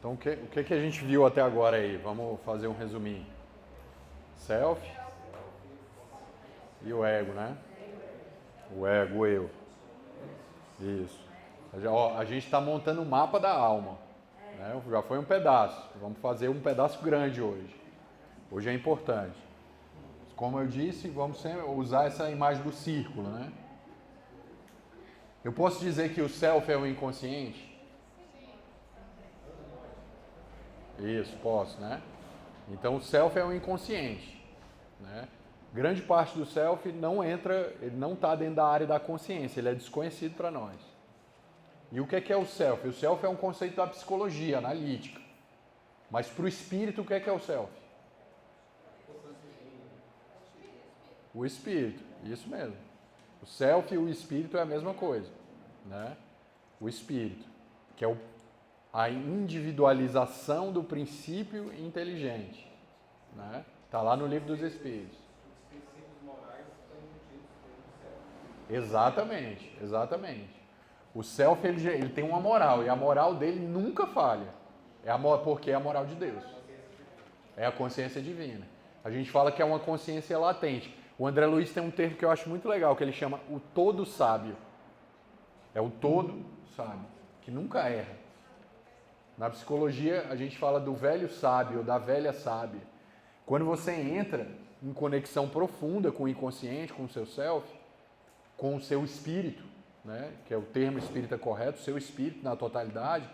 Então, o que a gente viu até agora aí? Vamos fazer um resuminho. Self e o ego, né? O ego, o eu. Isso. A gente está montando o mapa da alma. Né? Já foi um pedaço. Vamos fazer um pedaço grande hoje. Hoje é importante. Como eu disse, vamos sempre usar essa imagem do círculo, né? Eu posso dizer que o self é o inconsciente? Isso, posso, né? Então o self é o inconsciente, né? Grande parte do self não entra, ele não está dentro da área da consciência, ele é desconhecido para nós. E o que é o self? O self é um conceito da psicologia analítica. Mas para o espírito, o que é o self? O espírito, isso mesmo. O self e o espírito é a mesma coisa, né? O espírito, que é a individualização do princípio inteligente, né? Está lá no livro dos Espíritos. Os princípios morais estão embutidos dentro do self. Exatamente, exatamente. O self ele tem uma moral e a moral dele nunca falha. Porque é a moral de Deus. É a consciência divina. A gente fala que é uma consciência latente. O André Luiz tem um termo que eu acho muito legal, que ele chama o todo sábio. É o todo sábio, que nunca erra. Na psicologia, a gente fala do velho sábio, da velha sábia. Quando você entra em conexão profunda com o inconsciente, com o seu self, com o seu espírito, né, que é o termo espírita correto, o seu espírito na totalidade,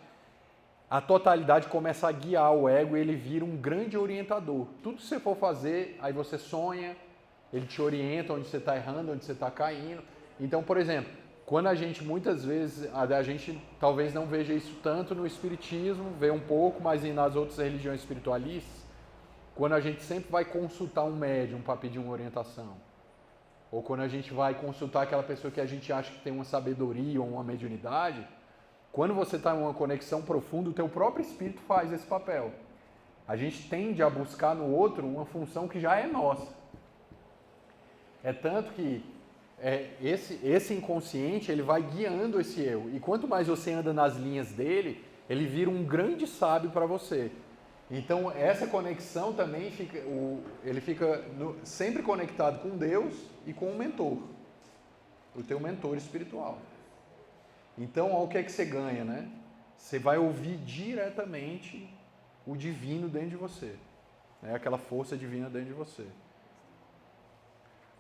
a totalidade começa a guiar o ego e ele vira um grande orientador. Tudo que você for fazer, aí você sonha, ele te orienta onde você está errando, onde você está caindo. Então, por exemplo, quando a gente, muitas vezes, a gente talvez não veja isso tanto no espiritismo, vê um pouco, mas nas outras religiões espiritualistas, quando a gente sempre vai consultar um médium para pedir uma orientação, ou quando a gente vai consultar aquela pessoa que a gente acha que tem uma sabedoria ou uma mediunidade, quando você está em uma conexão profunda, o teu próprio espírito faz esse papel. A gente tende a buscar no outro uma função que já é nossa. É tanto que esse inconsciente ele vai guiando esse eu. E quanto mais você anda nas linhas dele, ele vira um grande sábio para você. Então essa conexão também ele fica sempre conectado com Deus e com o mentor, o teu mentor espiritual. Então olha o que é que você ganha, né? Você vai ouvir diretamente o divino dentro de você, né? Aquela força divina dentro de você.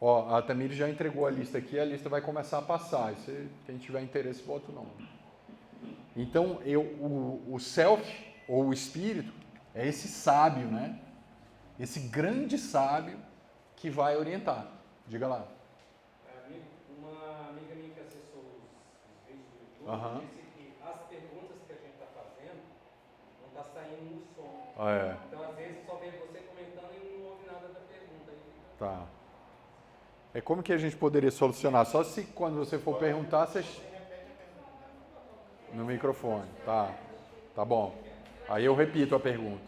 Ó, a Tamir já entregou a lista aqui, a lista vai começar a passar. Quem tiver interesse, bota o nome. Então, o self, ou o espírito, é esse sábio, né? Esse grande sábio que vai orientar. Diga lá. Uma amiga minha que acessou os vídeos do YouTube disse que as perguntas que a gente está fazendo não está saindo no som. Então, às vezes, só vê você comentando e não ouve nada da pergunta. Tá. Como que a gente poderia solucionar? Só se quando você for perguntar, você... No microfone. Tá bom. Aí eu repito a pergunta.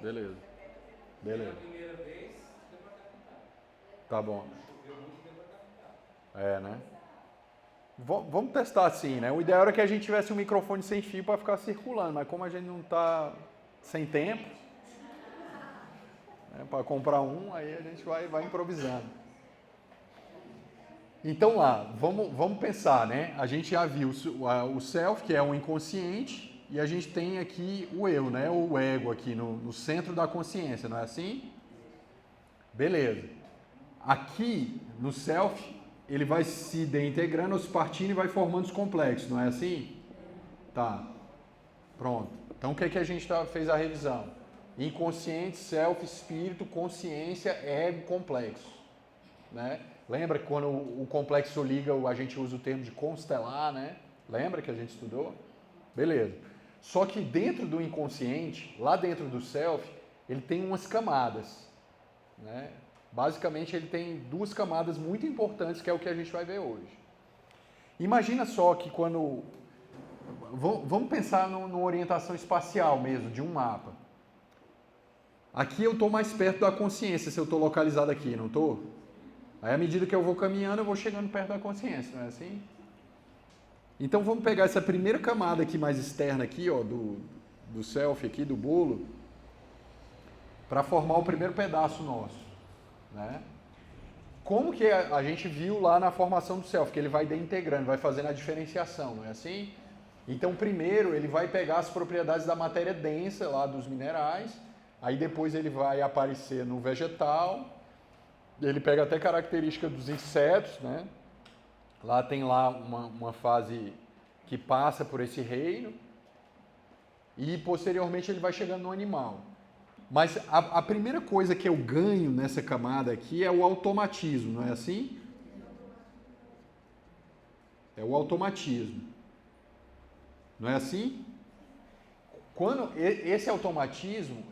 Beleza. Pela primeira vez, deu para captar. Tá bom. Choveu muito, deu para captar. Né? Vamos testar assim, né? O ideal era que a gente tivesse um microfone sem fio para ficar circulando, mas como a gente não está sem tempo, né, para comprar um, aí a gente vai improvisando. Então lá, vamos pensar, né? A gente já viu o self, que é o inconsciente, e a gente tem aqui o eu, né? O ego aqui no centro da consciência, não é assim? Beleza. Aqui no self, ele vai se integrando, se partindo e vai formando os complexos, não é assim? Tá. Pronto. Então o que a gente fez a revisão? Inconsciente, self, espírito, consciência, ego, complexo, né? Lembra que quando o complexo liga, a gente usa o termo de constelar, né? Lembra que a gente estudou? Beleza. Só que dentro do inconsciente, lá dentro do self, ele tem umas camadas, né? Basicamente, ele tem duas camadas muito importantes, que é o que a gente vai ver hoje. Imagina só que quando... Vamos pensar numa orientação espacial mesmo, de um mapa. Aqui eu estou mais perto da consciência, se eu estou localizado aqui, não estou? Aí, à medida que eu vou caminhando, eu vou chegando perto da consciência, não é assim? Então, vamos pegar essa primeira camada aqui, mais externa aqui, ó, do self aqui, do bolo, para formar o primeiro pedaço nosso, né? Como que a gente viu lá na formação do self, que ele vai integrando, vai fazendo a diferenciação, não é assim? Então, primeiro ele vai pegar as propriedades da matéria densa lá dos minerais, aí depois ele vai aparecer no vegetal, ele pega até característica dos insetos, né? Lá tem lá uma fase que passa por esse reino e posteriormente ele vai chegando no animal. Mas a primeira coisa que eu ganho nessa camada aqui é o automatismo, não é assim? É o automatismo. Não é assim? Quando esse automatismo,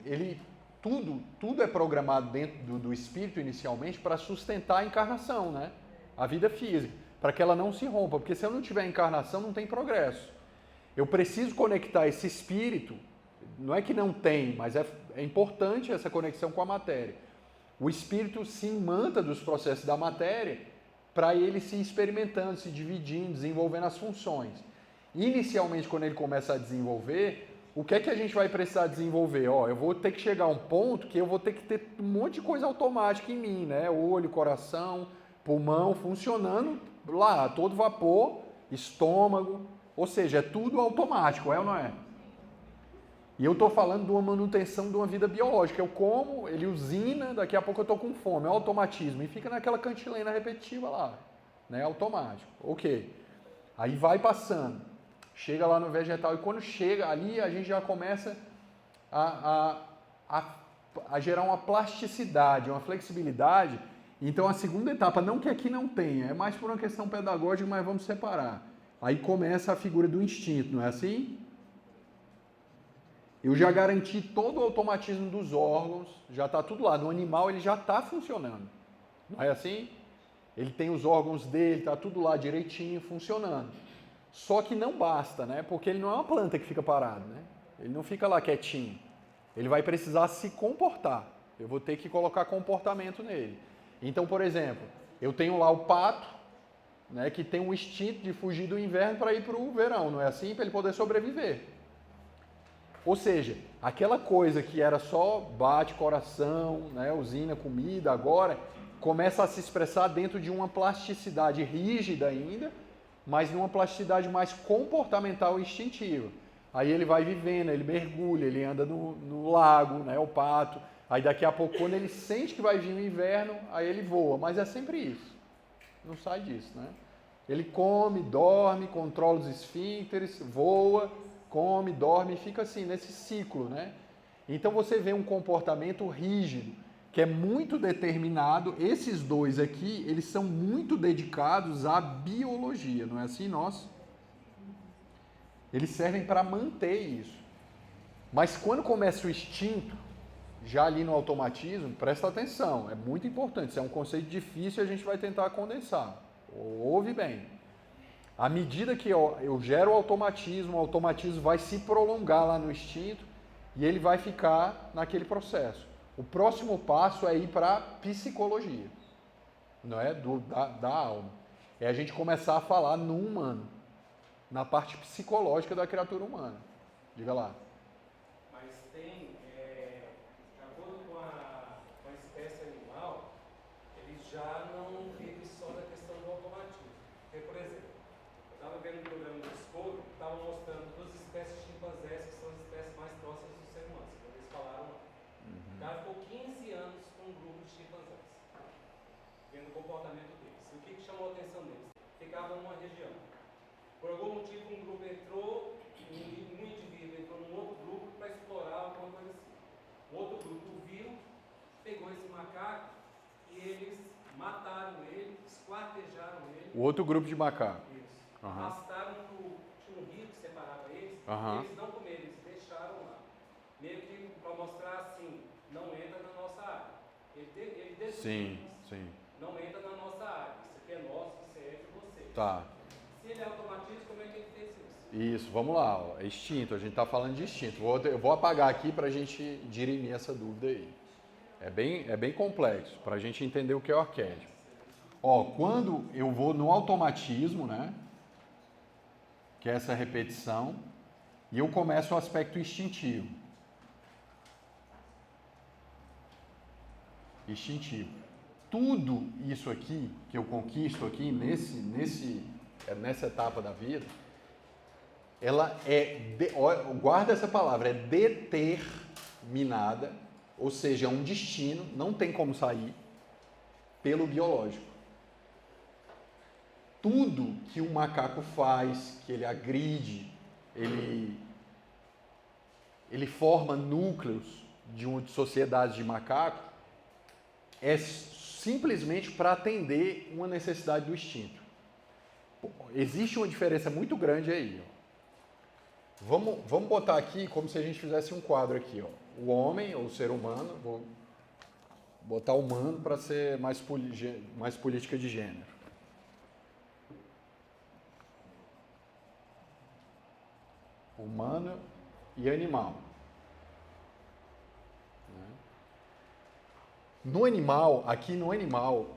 tudo é programado dentro do espírito inicialmente para sustentar a encarnação, né? A vida física, para que ela não se rompa, porque se eu não tiver encarnação não tem progresso. Eu preciso conectar esse espírito, não é que não tem, mas é importante essa conexão com a matéria. O espírito se imanta dos processos da matéria para ele se experimentando, se dividindo, desenvolvendo as funções. Inicialmente, quando ele começa a desenvolver, o que é que a gente vai precisar desenvolver? Eu vou ter que chegar a um ponto que eu vou ter que ter um monte de coisa automática em mim, né? Olho, coração, pulmão funcionando lá, a todo vapor, estômago, ou seja, é tudo automático, é ou não é? E eu estou falando de uma manutenção de uma vida biológica. Eu como, ele usina, daqui a pouco eu estou com fome, é o automatismo. E fica naquela cantilena repetitiva lá, né? Automático. Ok. Aí vai passando, chega lá no vegetal e quando chega ali a gente já começa a gerar uma plasticidade, uma flexibilidade. Então a segunda etapa, não que aqui não tenha, é mais por uma questão pedagógica, mas vamos separar. Aí começa a figura do instinto, não é assim? Eu já garanti todo o automatismo dos órgãos, já está tudo lá. No animal ele já está funcionando, não é assim? Ele tem os órgãos dele, está tudo lá direitinho, funcionando. Só que não basta, né? Porque ele não é uma planta que fica parado, né? Ele não fica lá quietinho. Ele vai precisar se comportar. Eu vou ter que colocar comportamento nele. Então, por exemplo, eu tenho lá o pato, né, que tem um instinto de fugir do inverno para ir para o verão, não é assim? Para ele poder sobreviver. Ou seja, aquela coisa que era só bate coração, né, usina comida, agora começa a se expressar dentro de uma plasticidade rígida ainda, mas numa plasticidade mais comportamental e instintiva. Aí ele vai vivendo, ele mergulha, ele anda no lago, né, o pato. Aí daqui a pouco, quando ele sente que vai vir o inverno, aí ele voa. Mas é sempre isso. Não sai disso, né? Ele come, dorme, controla os esfíncteres, voa, come, dorme e fica assim, nesse ciclo, né? Então você vê um comportamento rígido, que é muito determinado. Esses dois aqui, eles são muito dedicados à biologia, não é assim, nós? Eles servem para manter isso. Mas quando começa o instinto, já ali no automatismo, presta atenção, é muito importante. Isso é um conceito difícil e a gente vai tentar condensar. Ouve bem. À medida que eu gero o automatismo vai se prolongar lá no instinto e ele vai ficar naquele processo. O próximo passo é ir para a psicologia, não é? Da alma. É a gente começar a falar no humano, na parte psicológica da criatura humana. Diga lá. Mas tem, de acordo com a espécie animal, eles já não vivem só da questão do automatismo. Porque, por exemplo, eu estava vendo um programa do Discovery que estava mostrando duas espécies de chimpanzés que são as espécies mais próximas do ser humano. Eles falaram lá. O cara ficou 15 anos com um grupo de chimpanzés, vendo o comportamento deles. E o que chamou a atenção deles? Ficava numa região. Por algum motivo, um grupo entrou, um indivíduo entrou num outro grupo para explorar alguma coisa assim. O outro grupo viu, pegou esse macaco e eles mataram ele, esquartejaram ele. O outro grupo de macaco. Isso. Arrastaram tinha um rio que separava eles, e eles não comeram, eles deixaram lá. Meio que para mostrar assim, não entra na nossa área. Ele decidiu, sim. não entra na nossa área. Isso aqui é nosso, isso é de vocês. Tá. Se ele é automatismo, como é que ele fez isso? Isso, vamos lá. Ó. É instinto, a gente está falando de instinto. Eu vou apagar aqui para a gente dirimir essa dúvida aí. É bem complexo, para a gente entender o que é o arquétipo. Ó, quando eu vou no automatismo, né, que é essa repetição, E eu começo o aspecto instintivo. Instintivo. Tudo isso aqui que eu conquisto aqui nessa etapa da vida, ela guarda essa palavra, é determinada, ou seja, é um destino, não tem como sair, pelo biológico. Tudo que um macaco faz, que ele agride, ele forma núcleos de sociedades de macaco, é simplesmente para atender uma necessidade do instinto. Existe uma diferença muito grande aí. Ó. Vamos botar aqui como se a gente fizesse um quadro aqui. Ó. O homem, ou o ser humano, vou botar humano para ser mais política de gênero. Humano e animal. No animal,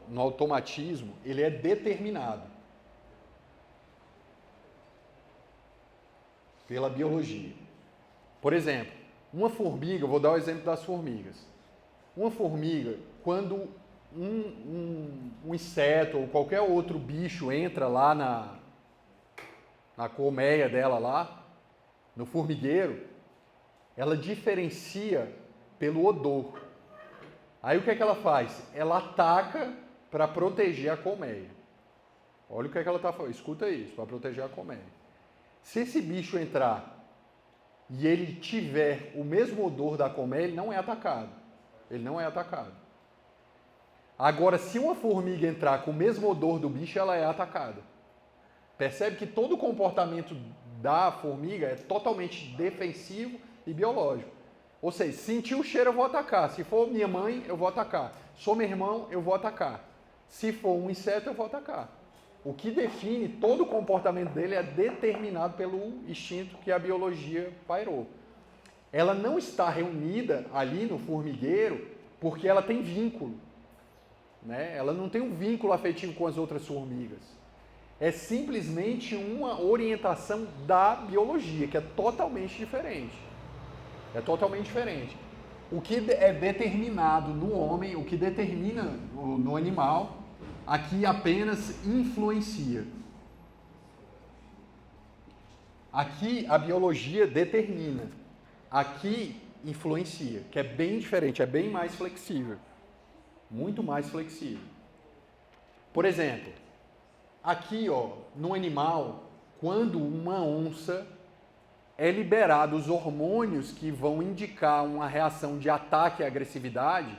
no automatismo, ele é determinado pela biologia. Por exemplo, uma formiga, vou dar o exemplo das formigas. Uma formiga, quando um inseto ou qualquer outro bicho entra lá na colmeia dela lá, no formigueiro, ela diferencia pelo odor. Aí o que é que ela faz? Ela ataca para proteger a colmeia. Olha o que é que ela está falando. Escuta isso, para proteger a colmeia. Se esse bicho entrar e ele tiver o mesmo odor da colmeia, ele não é atacado. Ele não é atacado. Agora, se uma formiga entrar com o mesmo odor do bicho, ela é atacada. Percebe que todo o comportamento da formiga é totalmente defensivo e biológico. Ou seja, sentir o cheiro eu vou atacar. Se for minha mãe, eu vou atacar. Sou meu irmão, eu vou atacar. Se for um inseto, eu vou atacar. O que define todo o comportamento dele é determinado pelo instinto que a biologia pairou. Ela não está reunida ali no formigueiro porque ela tem vínculo. Né? Ela não tem um vínculo afetivo com as outras formigas. É simplesmente uma orientação da biologia, que é totalmente diferente. É totalmente diferente. O que é determinado no homem, o que determina no animal, aqui apenas influencia. Aqui a biologia determina, aqui influencia, que é bem diferente, é bem mais flexível. Muito mais flexível. Por exemplo, aqui no animal, quando uma onça é liberado os hormônios que vão indicar uma reação de ataque e agressividade,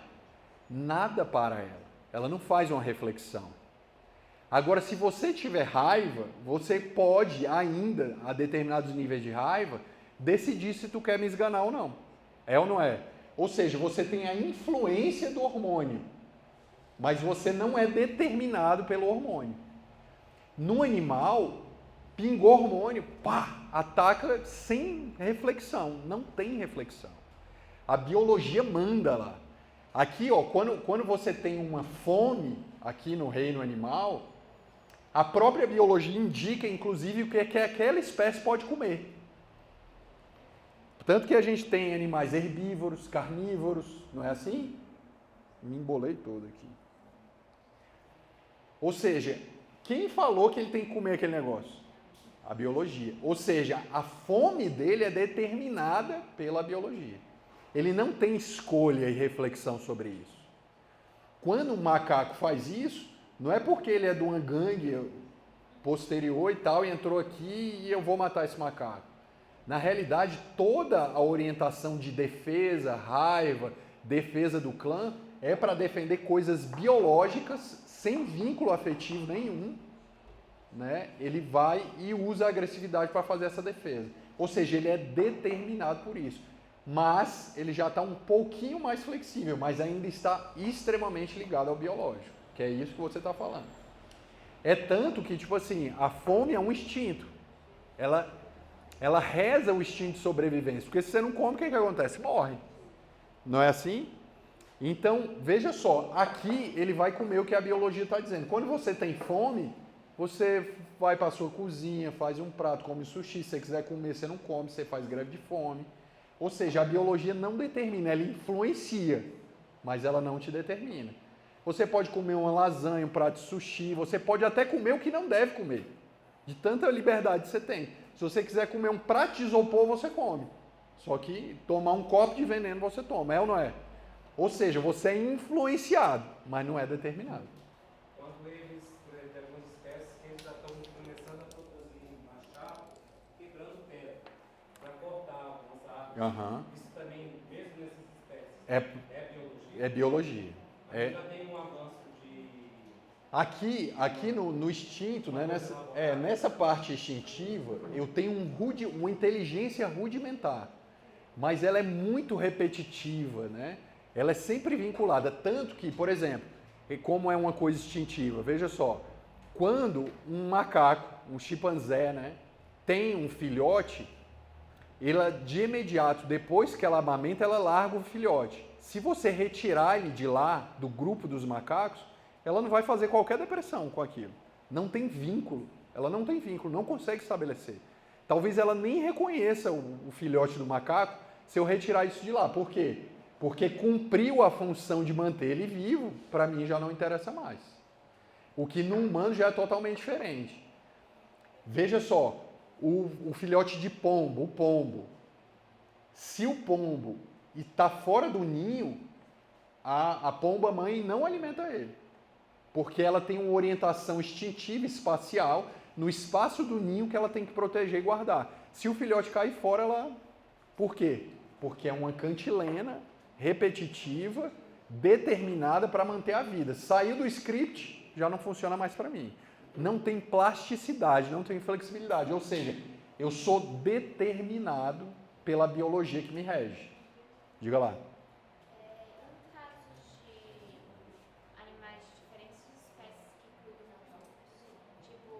nada para ela. Ela não faz uma reflexão. Agora, se você tiver raiva, você pode ainda, a determinados níveis de raiva, decidir se tu quer me esganar ou não. É ou não é? Ou seja, você tem a influência do hormônio, mas você não é determinado pelo hormônio. No animal, pingou hormônio, pá, ataca sem reflexão, não tem reflexão. A biologia manda lá. Aqui, quando você tem uma fome, aqui no reino animal, a própria biologia indica, inclusive, o que aquela espécie pode comer. Tanto que a gente tem animais herbívoros, carnívoros, não é assim? Me embolei todo aqui. Ou seja, quem falou que ele tem que comer aquele negócio? A biologia. Ou seja, a fome dele é determinada pela biologia. Ele não tem escolha e reflexão sobre isso. Quando um macaco faz isso, não é porque ele é de uma gangue posterior e tal, e entrou aqui e eu vou matar esse macaco. Na realidade, toda a orientação de defesa, raiva, defesa do clã, é para defender coisas biológicas, sem vínculo afetivo nenhum. Né? Ele vai e usa a agressividade para fazer essa defesa. Ou seja, ele é determinado por isso. Mas ele já está um pouquinho mais flexível, mas ainda está extremamente ligado ao biológico, que é isso que você está falando. É tanto que, tipo assim, a fome é um instinto. Ela reza o instinto de sobrevivência, porque se você não come, o que acontece? Morre. Não é assim? Então, veja só, aqui ele vai comer o que a biologia está dizendo. Quando você tem fome, Você vai para a sua cozinha, faz um prato, come sushi, se você quiser comer, você não come, você faz greve de fome. Ou seja, a biologia não determina, ela influencia, mas ela não te determina. Você pode comer uma lasanha, um prato de sushi, você pode até comer o que não deve comer, de tanta liberdade que você tem. Se você quiser comer um prato de isopor, você come. Só que tomar um copo de veneno você toma, é ou não é? Ou seja, você é influenciado, mas não é determinado. Quando eles, por exemplo, tem algumas espécies que eles já estão começando a produzir machado, quebrando pedra, para cortar, avançar. Isso também, mesmo nessas espécies, é biologia? É biologia. Já tem um avanço de... Aqui no instinto, né, nessa parte instintiva, eu tenho uma inteligência rudimentar, mas ela é muito repetitiva, né? Ela é sempre vinculada, tanto que, por exemplo, como é uma coisa instintiva, veja só, quando um macaco, um chimpanzé, né, tem um filhote, ela de imediato, depois que ela amamenta, ela larga o filhote. Se você retirar ele de lá, do grupo dos macacos, ela não vai fazer qualquer depressão com aquilo. Não tem vínculo. Ela não tem vínculo, não consegue estabelecer. Talvez ela nem reconheça o filhote do macaco se eu retirar isso de lá. Por quê? Porque cumpriu a função de manter ele vivo, para mim já não interessa mais. O que no humano já é totalmente diferente. Veja só, o filhote de pombo, o pombo. Se o pombo está fora do ninho, a pomba mãe não alimenta ele. Porque ela tem uma orientação instintiva espacial no espaço do ninho que ela tem que proteger e guardar. Se o filhote cair fora, ela... Por quê? Porque é uma cantilena repetitiva, determinada para manter a vida. Saiu do script, já não funciona mais para mim. Não tem plasticidade, não tem flexibilidade. Ou seja, eu sou determinado pela biologia que me rege. Diga lá. Em casos de animais de diferentes espécies que cuidam uns dos outros, tipo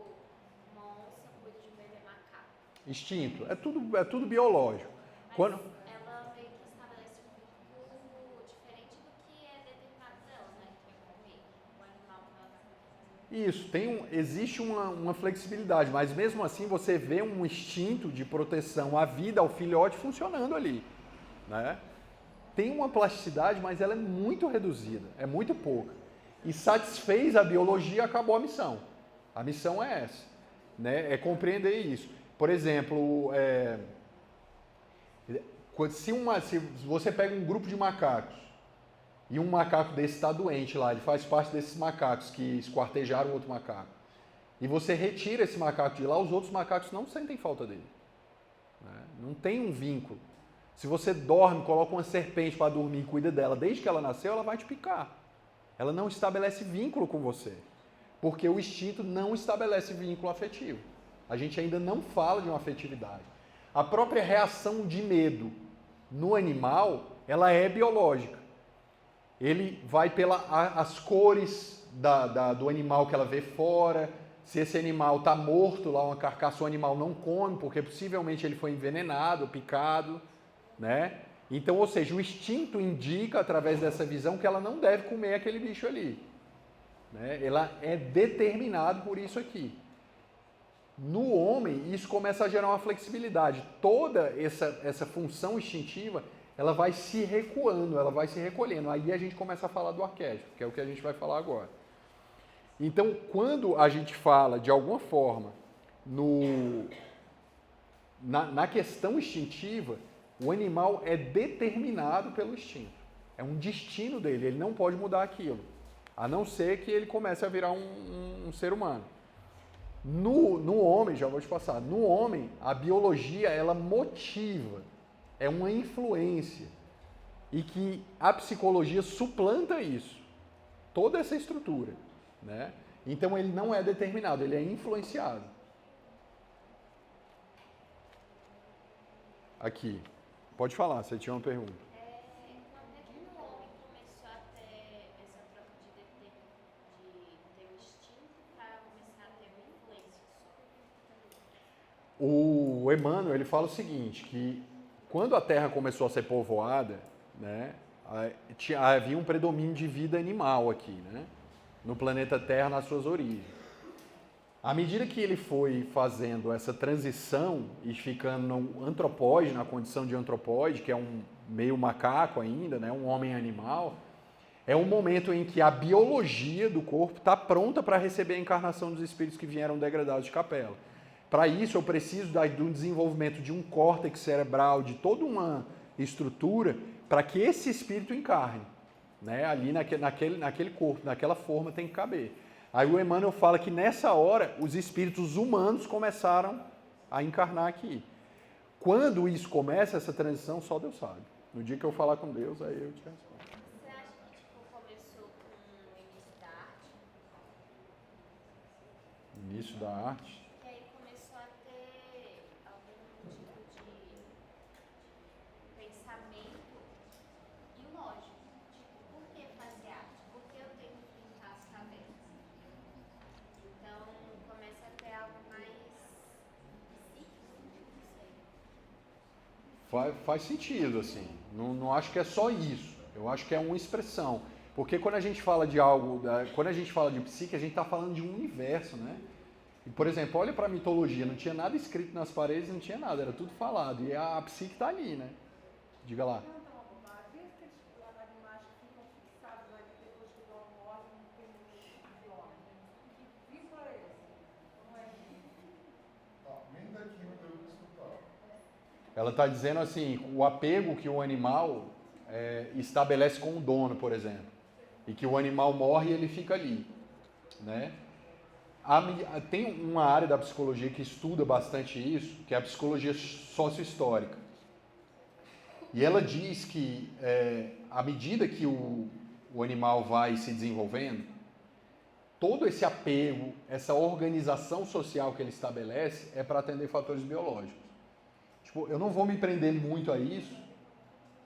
uma onça cuida de um bebê macaco. Instinto. É tudo biológico. Mas Quando... ela meio que estabelece um vínculo diferente do que é determinado dela, né? Que é comer o animal que ela está fazendo. Isso, existe uma flexibilidade, mas mesmo assim você vê um instinto de proteção à vida, ao filhote funcionando ali, né? Tem uma plasticidade, mas ela é muito reduzida, é muito pouca. E satisfez a biologia, acabou a missão. A missão é essa, né? É compreender isso. Por exemplo, se você pega um grupo de macacos e um macaco desse está doente lá, ele faz parte desses macacos que esquartejaram outro macaco, e você retira esse macaco de lá, os outros macacos não sentem falta dele, né? Não tem um vínculo. Se você dorme, coloca uma serpente para dormir e cuida dela, desde que ela nasceu, ela vai te picar. Ela não estabelece vínculo com você, porque o instinto não estabelece vínculo afetivo. A gente ainda não fala de uma afetividade. A própria reação de medo no animal, ela é biológica. Ele vai pelas cores do animal que ela vê fora. Se esse animal está morto lá, uma carcaça, o animal não come, porque possivelmente ele foi envenenado, picado, né? Então, ou seja, o instinto indica, através dessa visão, que ela não deve comer aquele bicho ali, né? Ela é determinada por isso aqui. No homem, isso começa a gerar uma flexibilidade. Toda essa função instintiva, ela vai se recuando, ela vai se recolhendo. Aí a gente começa a falar do arquétipo, que é o que a gente vai falar agora. Então, quando a gente fala, de alguma forma, na questão instintiva, o animal é determinado pelo instinto. É um destino dele, ele não pode mudar aquilo. A não ser que ele comece a virar um ser humano. No homem, já vou te passar, no homem, a biologia, ela motiva, é uma influência. E que a psicologia suplanta isso, toda essa estrutura, né? Então ele não é determinado, ele é influenciado. Aqui. Pode falar, você tinha uma pergunta. Quando é que no homem começou a ter essa troca de ter o instinto para começar a ter uma influência só? O Emmanuel, ele fala o seguinte, que quando a Terra começou a ser povoada, né, havia um predomínio de vida animal aqui, né, no planeta Terra, nas suas origens. À medida que ele foi fazendo essa transição e ficando no antropóide, na condição de antropóide, que é um meio macaco ainda, né, um homem animal, é um momento em que a biologia do corpo está pronta para receber a encarnação dos espíritos que vieram degradados de Capela. Para isso, eu preciso do desenvolvimento de um córtex cerebral, de toda uma estrutura, para que esse espírito encarne. Né? Ali naquele corpo, naquela forma tem que caber. Aí o Emmanuel fala que nessa hora os espíritos humanos começaram a encarnar aqui. Quando isso começa, essa transição, só Deus sabe. No dia que eu falar com Deus, aí eu te respondo. Você acha que começou com o início da arte? Início da arte. Que aí começou a ter algum tipo de pensamento ilógico. Tipo, por que fazer arte? Por que eu tenho que pintar as cabeças? Então começa a ter algo mais psíquico, não sei. Faz sentido, assim. Não acho que é só isso. Eu acho que é uma expressão. Porque quando a gente fala de algo, quando a gente fala de psique, a gente está falando de um universo, né? E, por exemplo, olha para a mitologia, não tinha nada escrito nas paredes, não tinha nada, era tudo falado. E a psique está ali, né? Diga lá. Ela está dizendo assim, o apego que o animal estabelece com o dono, por exemplo. E que o animal morre e ele fica ali, né? Tem uma área da psicologia que estuda bastante isso, que é a psicologia sócio-histórica. E ela diz que, à medida que o animal vai se desenvolvendo, todo esse apego, essa organização social que ele estabelece é para atender fatores biológicos. Tipo, eu não vou me prender muito a isso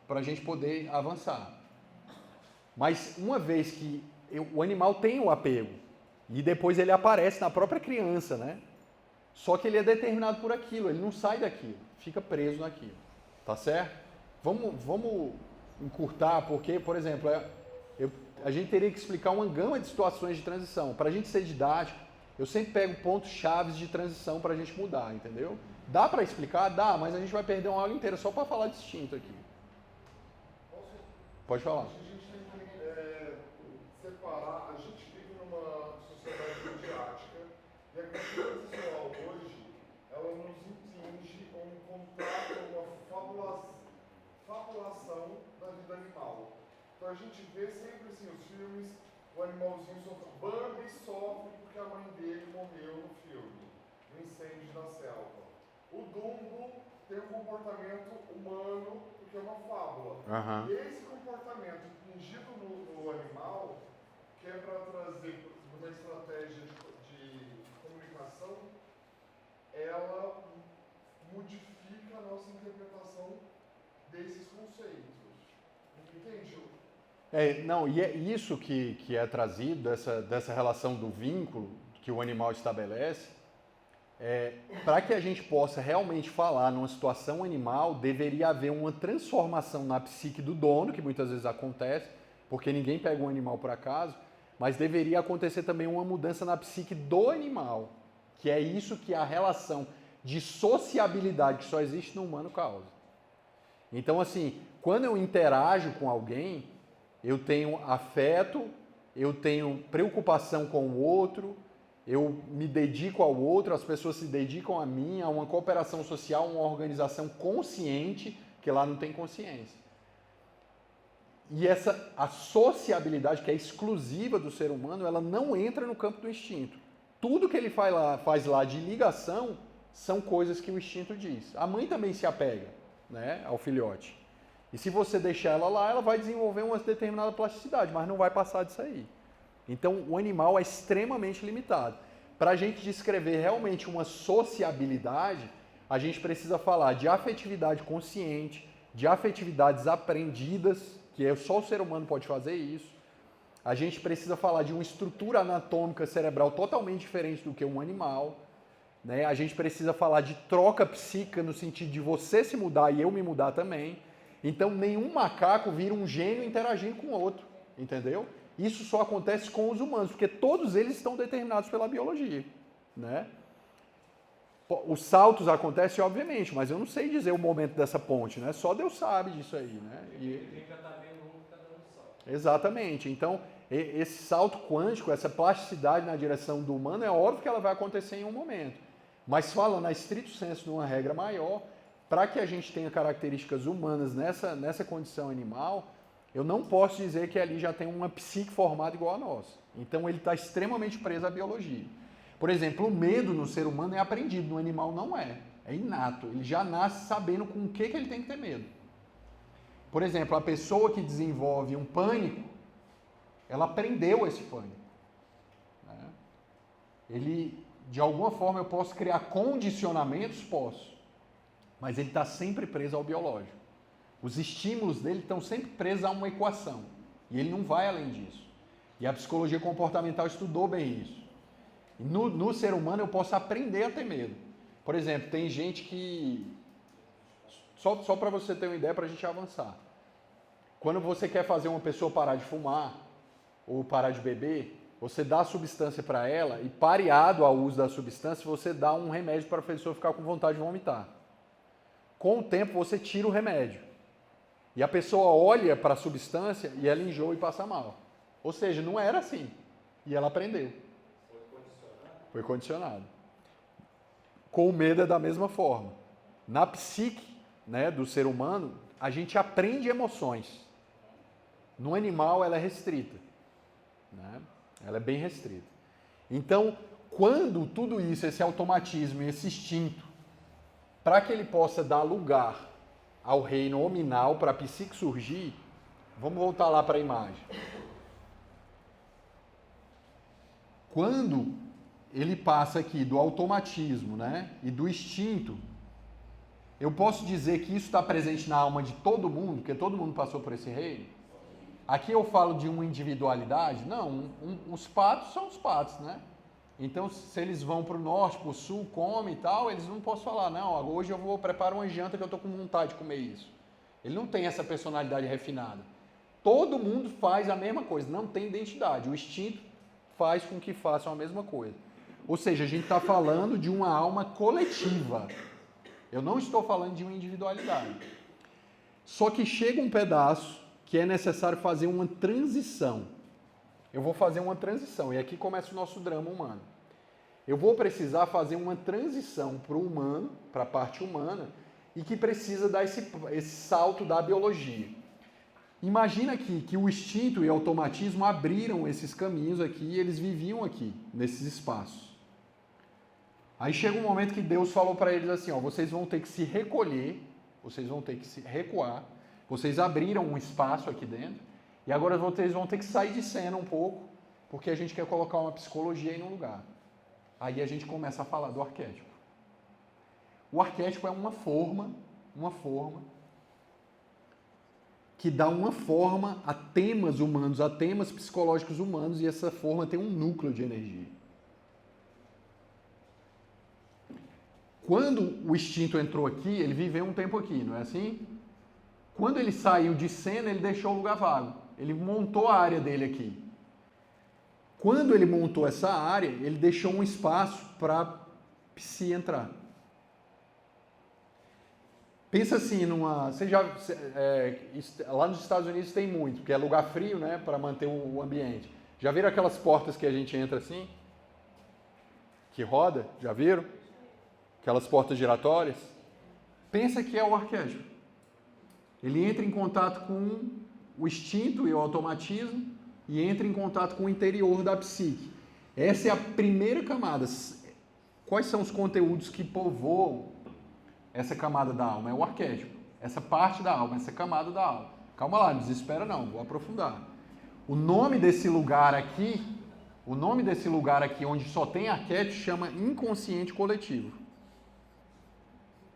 para a gente poder avançar. Mas uma vez que o animal tem o apego, e depois ele aparece na própria criança, né? Só que ele é determinado por aquilo, ele não sai daquilo, fica preso naquilo. Tá certo? Vamos encurtar, porque, por exemplo, a gente teria que explicar uma gama de situações de transição. Para a gente ser didático, eu sempre pego pontos chaves de transição para a gente mudar, entendeu? Dá para explicar? Dá, mas a gente vai perder uma aula inteira só para falar de instinto aqui. Pode falar. A gente tem que separar, a gente vive numa sociedade midiática e a cultura visual hoje, ela nos impinge a encontrar uma fabulação da vida animal. Então a gente vê sempre assim, os filmes, o animalzinho sofre, Bambi sofre porque a mãe dele morreu no filme, no incêndio da selva. O Dumbo tem um comportamento humano porque é uma fábula. Uhum. E esse comportamento impingido no animal, que é para trazer uma estratégia de comunicação, ela modifica a nossa interpretação desses conceitos. Entende? Não, e é isso que é trazido, dessa relação do vínculo que o animal estabelece. Para que a gente possa realmente falar numa situação animal, deveria haver uma transformação na psique do dono, que muitas vezes acontece, porque ninguém pega um animal por acaso, mas deveria acontecer também uma mudança na psique do animal, que é isso que a relação de sociabilidade que só existe no humano causa. Então, assim, quando eu interajo com alguém, eu tenho afeto, eu tenho preocupação com o outro, eu me dedico ao outro, as pessoas se dedicam a mim, a uma cooperação social, uma organização consciente, que lá não tem consciência. E a sociabilidade, que é exclusiva do ser humano, ela não entra no campo do instinto. Tudo que ele faz lá de ligação são coisas que o instinto diz. A mãe também se apega, né, ao filhote. E se você deixar ela lá, ela vai desenvolver uma determinada plasticidade, mas não vai passar disso aí. Então, o animal é extremamente limitado. Para a gente descrever realmente uma sociabilidade, a gente precisa falar de afetividade consciente, de afetividades aprendidas, que só o ser humano pode fazer isso. A gente precisa falar de uma estrutura anatômica cerebral totalmente diferente do que um animal. Né? A gente precisa falar de troca psíquica no sentido de você se mudar e eu me mudar também. Então, nenhum macaco vira um gênio interagindo com o outro, entendeu? Isso só acontece com os humanos, porque todos eles estão determinados pela biologia. né? Os saltos acontecem, obviamente, mas eu não sei dizer o momento dessa ponte, né? Só Deus sabe disso aí, né? Ele já está vendo um que está dando salto. Exatamente. Então, esse salto quântico, essa plasticidade na direção do humano, é óbvio que ela vai acontecer em um momento. Mas falando a estrito senso de uma regra maior, para que a gente tenha características humanas nessa condição animal, eu não posso dizer que ali já tem uma psique formada igual a nossa. Então ele está extremamente preso à biologia. Por exemplo, o medo no ser humano é aprendido, no animal não é. É inato. Ele já nasce sabendo com o que ele tem que ter medo. Por exemplo, a pessoa que desenvolve um pânico, ela aprendeu esse pânico. Né? Ele, de alguma forma, eu posso criar condicionamentos? Posso. Mas ele está sempre preso ao biológico. Os estímulos dele estão sempre presos a uma equação. E ele não vai além disso. E a psicologia comportamental estudou bem isso. No ser humano eu posso aprender a ter medo. Por exemplo, tem gente que... Só para você ter uma ideia, para a gente avançar. Quando você quer fazer uma pessoa parar de fumar ou parar de beber, você dá a substância para ela e, pareado ao uso da substância, você dá um remédio para a pessoa ficar com vontade de vomitar. Com o tempo, você tira o remédio. E a pessoa olha para a substância e ela enjoa e passa mal. Ou seja, não era assim. E ela aprendeu. Foi condicionado. Com o medo é da mesma forma. Na psique, né, do ser humano, a gente aprende emoções. No animal, ela é restrita. Né? Ela é bem restrita. Então, quando tudo isso, esse automatismo e esse instinto, para que ele possa dar lugar ao reino hominal, para a psique surgir, vamos voltar lá para a imagem. Quando ele passa aqui do automatismo, né, e do instinto, eu posso dizer que isso está presente na alma de todo mundo, porque todo mundo passou por esse reino? Aqui eu falo de uma individualidade? Não, os patos são os patos, né? Então, se eles vão para o norte, para o sul, comem e tal, eles não possam falar, não, hoje eu vou preparar uma janta que eu estou com vontade de comer isso. Ele não tem essa personalidade refinada. Todo mundo faz a mesma coisa, não tem identidade. O instinto faz com que façam a mesma coisa. Ou seja, a gente está falando de uma alma coletiva. Eu não estou falando de uma individualidade. Só que chega um pedaço que é necessário fazer uma transição. Eu vou fazer uma transição, e aqui começa o nosso drama humano. Eu vou precisar fazer uma transição para o humano, para a parte humana, e que precisa dar esse salto da biologia. Imagina aqui que o instinto e o automatismo abriram esses caminhos aqui, e eles viviam aqui, nesses espaços. Aí chega um momento que Deus falou para eles assim, ó, vocês vão ter que se recolher, vocês vão ter que se recuar, vocês abriram um espaço aqui dentro, e agora vocês vão ter que sair de cena um pouco, porque a gente quer colocar uma psicologia aí no lugar. Aí a gente começa a falar do arquétipo. O arquétipo é uma forma que dá uma forma a temas humanos, a temas psicológicos humanos, e essa forma tem um núcleo de energia. Quando o instinto entrou aqui, ele viveu um tempo aqui, não é assim? Quando ele saiu de cena, ele deixou o lugar vago. Ele montou a área dele aqui. Quando ele montou essa área, ele deixou um espaço para a psi entrar. Pensa assim, lá nos Estados Unidos tem muito, porque é lugar frio, né, para manter o ambiente. Já viram aquelas portas que a gente entra assim? Que roda? Já viram? Aquelas portas giratórias? Pensa que é o arquétipo. Ele entra em contato com o instinto e o automatismo e entra em contato com o interior da psique. Essa é a primeira camada. Quais são os conteúdos que povoam essa camada da alma? É o arquétipo. Essa parte da alma, essa camada da alma. Calma lá, não desespera não, vou aprofundar. O nome desse lugar aqui onde só tem arquétipo, chama inconsciente coletivo.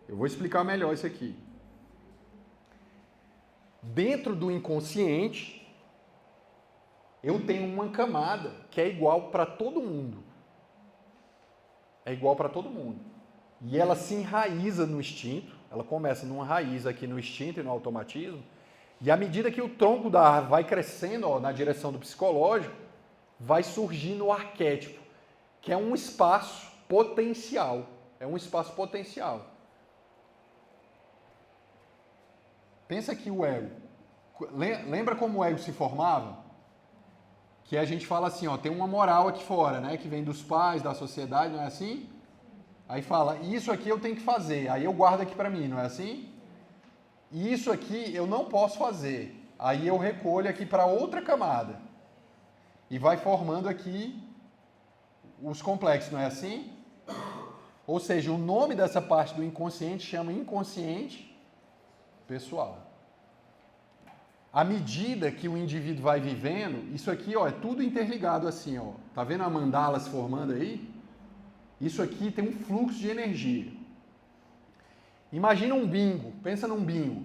Eu vou explicar melhor isso aqui. Dentro do inconsciente, eu tenho uma camada que é igual para todo mundo. É igual para todo mundo. E ela se enraiza no instinto, ela começa numa raiz aqui no instinto e no automatismo, e à medida que o tronco da árvore vai crescendo na direção do psicológico, vai surgindo o arquétipo, que é um espaço potencial. É um espaço potencial. Pensa que o ego. Lembra como o ego se formava? Que a gente fala assim, ó, tem uma moral aqui fora, né? Que vem dos pais, da sociedade, não é assim? Aí fala, isso aqui eu tenho que fazer. Aí eu guardo aqui para mim, não é assim? E isso aqui eu não posso fazer. Aí eu recolho aqui para outra camada. E vai formando aqui os complexos, não é assim? Ou seja, o nome dessa parte do inconsciente chama inconsciente pessoal. À medida que o indivíduo vai vivendo, isso aqui, ó, é tudo interligado assim, ó. Tá vendo a mandala se formando aí? Isso aqui tem um fluxo de energia. Imagina um bingo, pensa num bingo.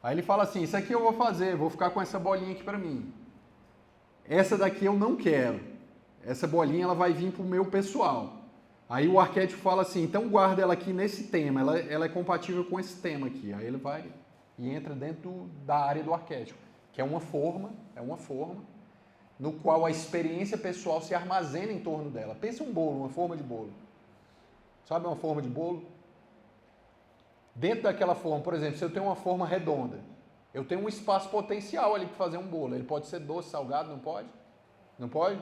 Aí ele fala assim, isso aqui eu vou fazer, vou ficar com essa bolinha aqui para mim. Essa daqui eu não quero. Essa bolinha ela vai vir pro meu pessoal. Aí o arquétipo fala assim, então guarda ela aqui nesse tema, ela é compatível com esse tema aqui. Aí ele vai e entra dentro da área do arquétipo, que é uma forma no qual a experiência pessoal se armazena em torno dela. Pensa um bolo, uma forma de bolo. Sabe uma forma de bolo? Dentro daquela forma, por exemplo, se eu tenho uma forma redonda, eu tenho um espaço potencial ali para fazer um bolo. Ele pode ser doce, salgado, não pode? Não pode?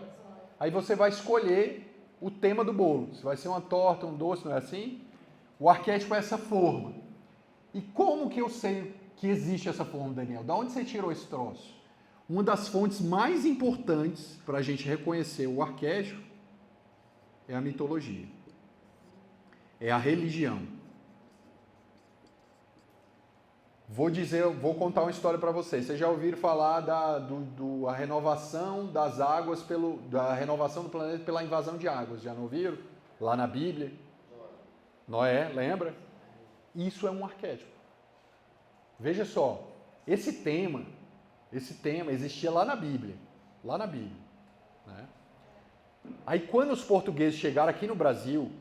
Aí você vai escolher o tema do bolo. Se vai ser uma torta, um doce, não é assim? O arquétipo é essa forma. E como que eu sei que existe essa forma, Daniel? Da onde você tirou esse troço? Uma das fontes mais importantes para a gente reconhecer o arquétipo é a mitologia. É a religião. Vou contar uma história para vocês. Vocês já ouviram falar da renovação das águas, da renovação do planeta pela invasão de águas? Já não ouviram? Lá na Bíblia. Noé, lembra? Isso é um arquétipo. Veja só, esse tema existia lá na Bíblia. Lá na Bíblia. Né? Aí quando os portugueses chegaram aqui no Brasil,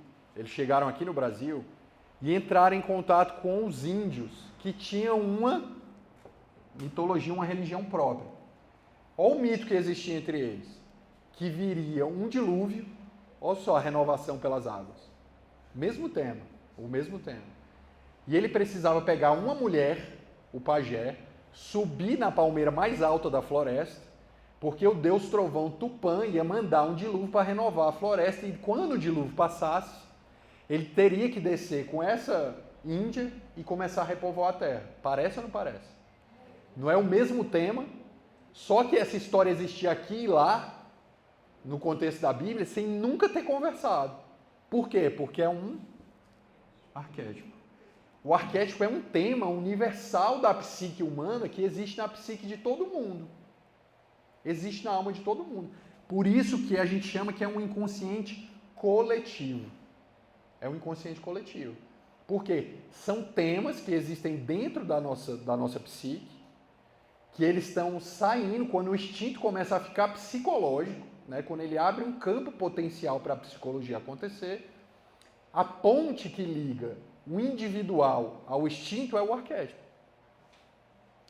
e entraram em contato com os índios, que tinham uma mitologia, uma religião própria. Olha o mito que existia entre eles. Que viria um dilúvio, olha só a renovação pelas águas. O mesmo tema. E ele precisava pegar uma mulher, o pajé, subir na palmeira mais alta da floresta, porque o deus trovão Tupã ia mandar um dilúvio para renovar a floresta, e quando o dilúvio passasse, ele teria que descer com essa Índia e começar a repovoar a terra. Parece ou não parece? Não é o mesmo tema, só que essa história existia aqui e lá, no contexto da Bíblia, sem nunca ter conversado. Por quê? Porque é um arquétipo. O arquétipo é um tema universal da psique humana que existe na psique de todo mundo. Existe na alma de todo mundo. Por isso que a gente chama que é um inconsciente coletivo. É um inconsciente coletivo. Por quê? São temas que existem dentro da nossa psique, que eles estão saindo quando o instinto começa a ficar psicológico, né? Quando ele abre um campo potencial para a psicologia acontecer. A ponte que liga o individual ao instinto é o arquétipo.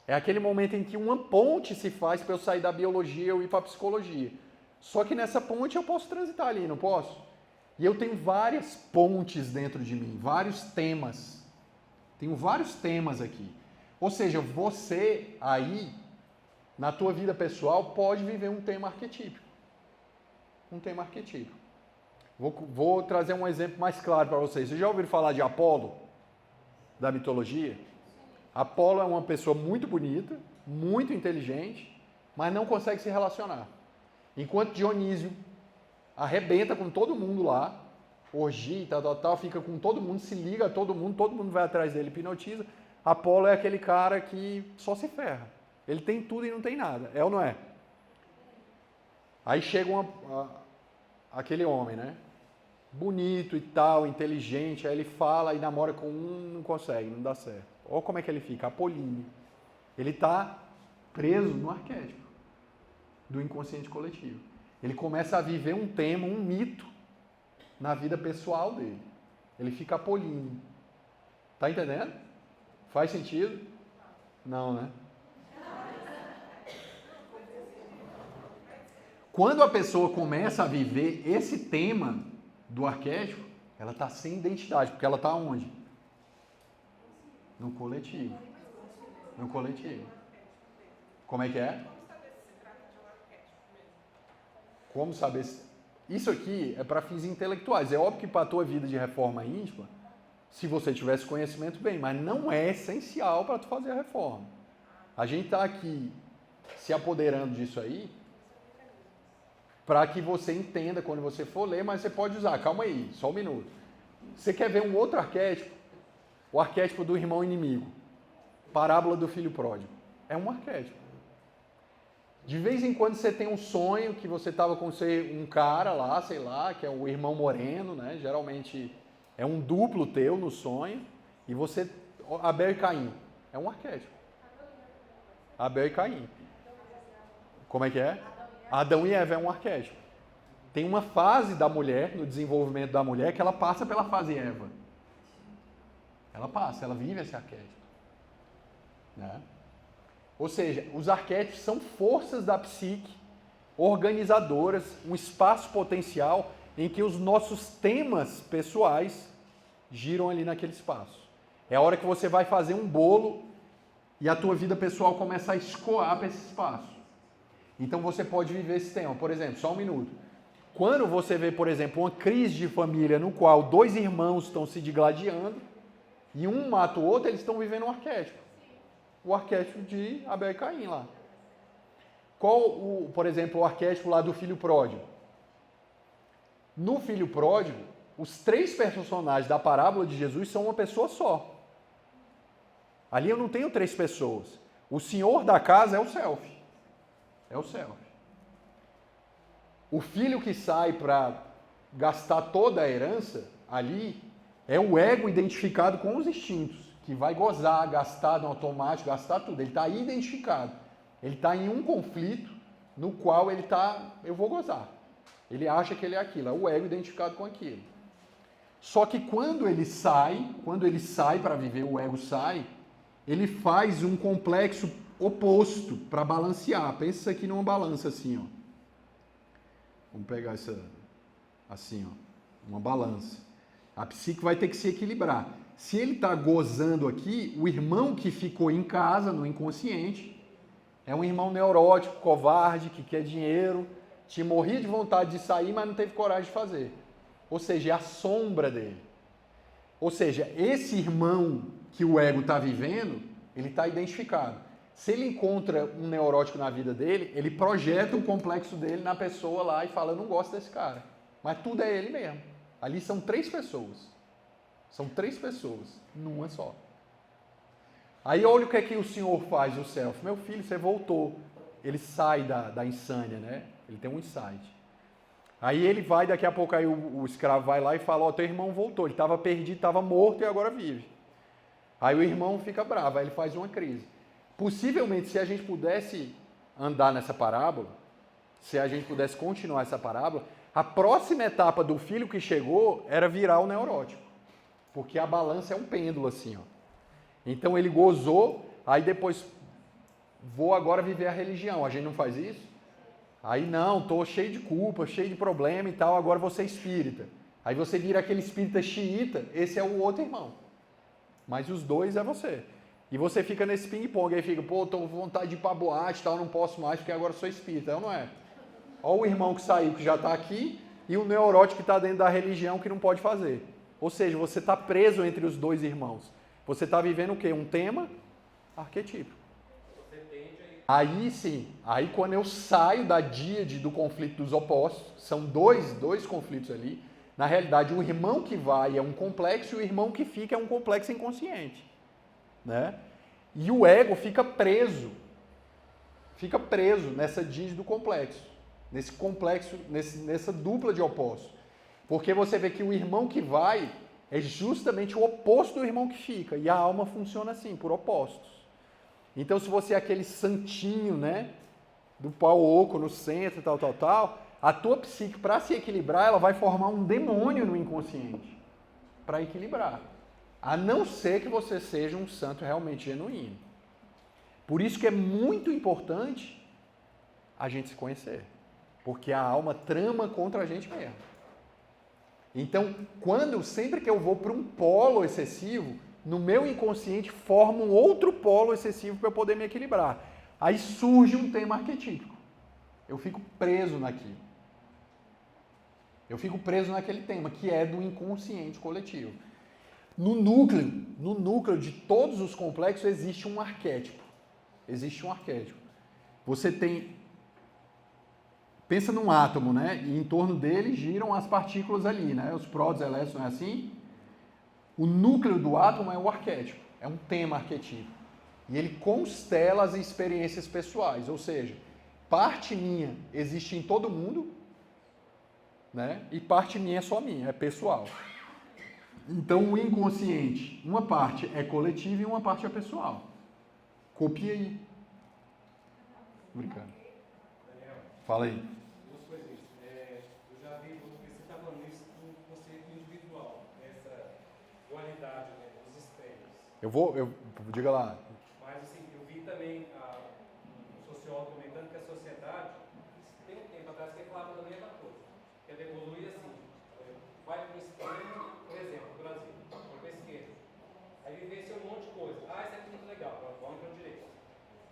É aquele momento em que uma ponte se faz para eu sair da biologia e eu ir para a psicologia. Só que nessa ponte eu posso transitar ali, não posso? E eu tenho várias pontes dentro de mim, vários temas. Tenho vários temas aqui. Ou seja, você aí, na tua vida pessoal, pode viver um tema arquetípico. Um tema arquetípico. Vou trazer um exemplo mais claro para vocês. Vocês já ouviram falar de Apolo? Da mitologia? Apolo é uma pessoa muito bonita, muito inteligente, mas não consegue se relacionar. Enquanto Dionísio arrebenta com todo mundo lá, orgia, tal, fica com todo mundo, se liga a todo mundo vai atrás dele, hipnotiza. Apolo é aquele cara que só se ferra. Ele tem tudo e não tem nada. É ou não é? Aí chega aquele homem, né? Bonito e tal, inteligente, aí ele fala e namora com um, não consegue, não dá certo. Olha como é que ele fica, apolíneo. Ele está preso no arquétipo do inconsciente coletivo. Ele começa a viver um tema, um mito na vida pessoal dele. Ele fica apolíneo. Tá entendendo? Faz sentido? Não, né? Quando a pessoa começa a viver esse tema, do arquétipo, ela está sem identidade, porque ela está onde? No coletivo. No coletivo. Como é que é? Como saber se... Isso aqui é para fins intelectuais. É óbvio que para a tua vida de reforma íntima, se você tivesse conhecimento, bem, mas não é essencial para tu fazer a reforma. A gente está aqui se apoderando disso aí para que você entenda quando você for ler, mas você pode usar. Calma aí, só um minuto. Você quer ver um outro arquétipo? O arquétipo do irmão inimigo. Parábola do filho pródigo. É um arquétipo. De vez em quando você tem um sonho que você estava com um cara lá, sei lá, que é o irmão moreno, né? Geralmente é um duplo teu no sonho. E você... Abel e Caim. É um arquétipo. Abel e Caim. Como é que é? Adão e Eva é um arquétipo. Tem uma fase da mulher, no desenvolvimento da mulher, que ela passa pela fase Eva. Ela vive esse arquétipo. Né? Ou seja, os arquétipos são forças da psique, organizadoras, um espaço potencial em que os nossos temas pessoais giram ali naquele espaço. É a hora que você vai fazer um bolo e a tua vida pessoal começa a escoar para esse espaço. Então você pode viver esse tema. Por exemplo, só um minuto. Quando você vê, por exemplo, uma crise de família no qual dois irmãos estão se digladiando e um mata o outro, eles estão vivendo um arquétipo. O arquétipo de Abel e Caim lá. Por exemplo, o arquétipo lá do filho pródigo? No filho pródigo, os três personagens da parábola de Jesus são uma pessoa só. Ali eu não tenho três pessoas. O senhor da casa é o self. É o self. O filho que sai para gastar toda a herança, ali, é o ego identificado com os instintos, que vai gozar, gastar no automático, gastar tudo. Ele está aí identificado. Ele está em um conflito no qual ele está, eu vou gozar. Ele acha que ele é aquilo, é o ego identificado com aquilo. Só que quando ele sai para viver, o ego sai, ele faz um complexo oposto para balancear. Pensa isso aqui numa balança assim, ó. Vamos pegar essa assim, ó, uma balança. A psique vai ter que se equilibrar. Se ele está gozando aqui, o irmão que ficou em casa, no inconsciente, é um irmão neurótico, covarde, que quer dinheiro, te morria de vontade de sair, mas não teve coragem de fazer. Ou seja, é a sombra dele. Ou seja, esse irmão que o ego está vivendo, ele está identificado. Se ele encontra um neurótico na vida dele, ele projeta o complexo dele na pessoa lá e fala, eu não gosto desse cara. Mas tudo é ele mesmo. Ali são três pessoas. São três pessoas, numa só. Aí olha o que é que o Senhor faz, o self. Meu filho, você voltou. Ele sai da insânia, né? Ele tem um insight. Aí ele vai, daqui a pouco aí o escravo vai lá e fala, ó, teu irmão voltou. Ele estava perdido, estava morto e agora vive. Aí o irmão fica bravo, aí ele faz uma crise. Possivelmente, se a gente pudesse andar nessa parábola, se a gente pudesse continuar essa parábola, a próxima etapa do filho que chegou era virar o neurótico. Porque a balança é um pêndulo assim, ó. Então ele gozou, aí depois vou agora viver a religião. A gente não faz isso? Aí não, tô cheio de culpa, cheio de problema e tal, agora vou ser espírita. Aí você vira aquele espírita xiita, esse é o outro irmão. Mas os dois é você. E você fica nesse ping-pong, aí fica, pô, tô com vontade de ir pra boate e tal, não posso mais porque agora sou espírita. Não é? Olha o irmão que saiu, que já está aqui, e o neurótico que está dentro da religião que não pode fazer. Ou seja, você está preso entre os dois irmãos. Você está vivendo o quê? Um tema arquetípico. Aí sim, aí quando eu saio da díade do conflito dos opostos, são dois conflitos ali, na realidade o irmão que vai é um complexo e o irmão que fica é um complexo inconsciente. Né? E o ego fica preso nessa díade do complexo, nesse complexo, nessa dupla de opostos. Porque você vê que o irmão que vai é justamente o oposto do irmão que fica. E a alma funciona assim, por opostos. Então, se você é aquele santinho, né, do pau oco no centro, tal, a tua psique, para se equilibrar, ela vai formar um demônio no inconsciente para equilibrar. A não ser que você seja um santo realmente genuíno. Por isso que é muito importante a gente se conhecer. Porque a alma trama contra a gente mesmo. Então, sempre que eu vou para um polo excessivo, no meu inconsciente forma um outro polo excessivo para eu poder me equilibrar. Aí surge um tema arquetípico. Eu fico preso naquilo. Eu fico preso naquele tema, que é do inconsciente coletivo. No núcleo de todos os complexos existe um arquétipo. Existe um arquétipo. Você tem... Pensa num átomo, né? E em torno dele giram as partículas ali, né? Os prótons, elétrons, não é assim? O núcleo do átomo é o arquétipo. É um tema arquetípico. E ele constela as experiências pessoais. Ou seja, parte minha existe em todo mundo, né? E parte minha é só minha, é pessoal. Então, o inconsciente, uma parte é coletiva e uma parte é pessoal. Copia aí. Brincando. Fala aí. Duas coisinhas. Eu já vi você está falando isso do conceito individual, essa dualidade, né, dos extremos. Diga lá. Mas assim, eu vi também um sociólogo comentando que a sociedade, tem um tempo atrás, que falava da mesma coisa. Que ela evolui assim, vai para o extremo, por exemplo, o Brasil, vai para a esquerda. Aí vivencia um monte de coisa. Isso aqui é muito legal, vamos para o direito.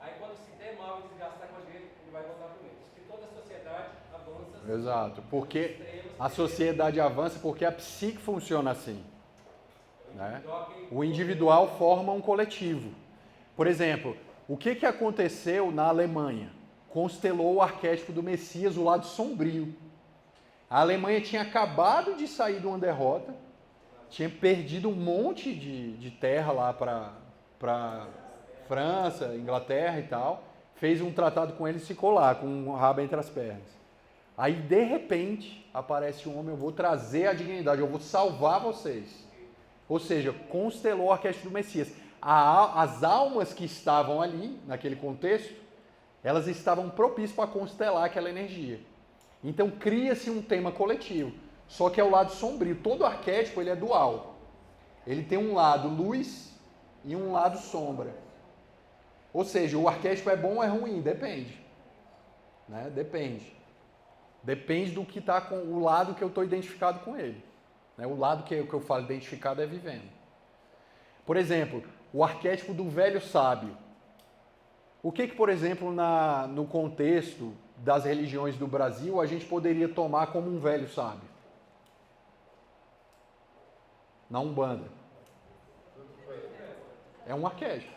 Aí quando se der mal e desgastar com a direita, ele vai voltar para o meio. Que toda a sociedade avança assim. Exato, porque a sociedade avança porque a psique funciona assim. Né? O individual forma um coletivo. Por exemplo, o que aconteceu na Alemanha? Constelou o arquétipo do Messias, o lado sombrio. A Alemanha tinha acabado de sair de uma derrota, tinha perdido um monte de terra lá para França, Inglaterra e tal, fez um tratado com eles e ficou lá, com o rabo entre as pernas. Aí, de repente, aparece um homem, eu vou trazer a dignidade, eu vou salvar vocês. Ou seja, constelou o arquétipo do Messias. As almas que estavam ali, naquele contexto, elas estavam propícias para constelar aquela energia. Então, cria-se um tema coletivo. Só que é o lado sombrio. Todo arquétipo ele é dual. Ele tem um lado luz e um lado sombra. Ou seja, o arquétipo é bom ou é ruim? Depende. Né? Depende. Depende do que está com o lado que eu estou identificado com ele. Né? O lado que eu falo identificado é vivendo. Por exemplo, o arquétipo do velho sábio. O que por exemplo, no contexto das religiões do Brasil, a gente poderia tomar como um velho sábio? Na Umbanda. É um arquétipo.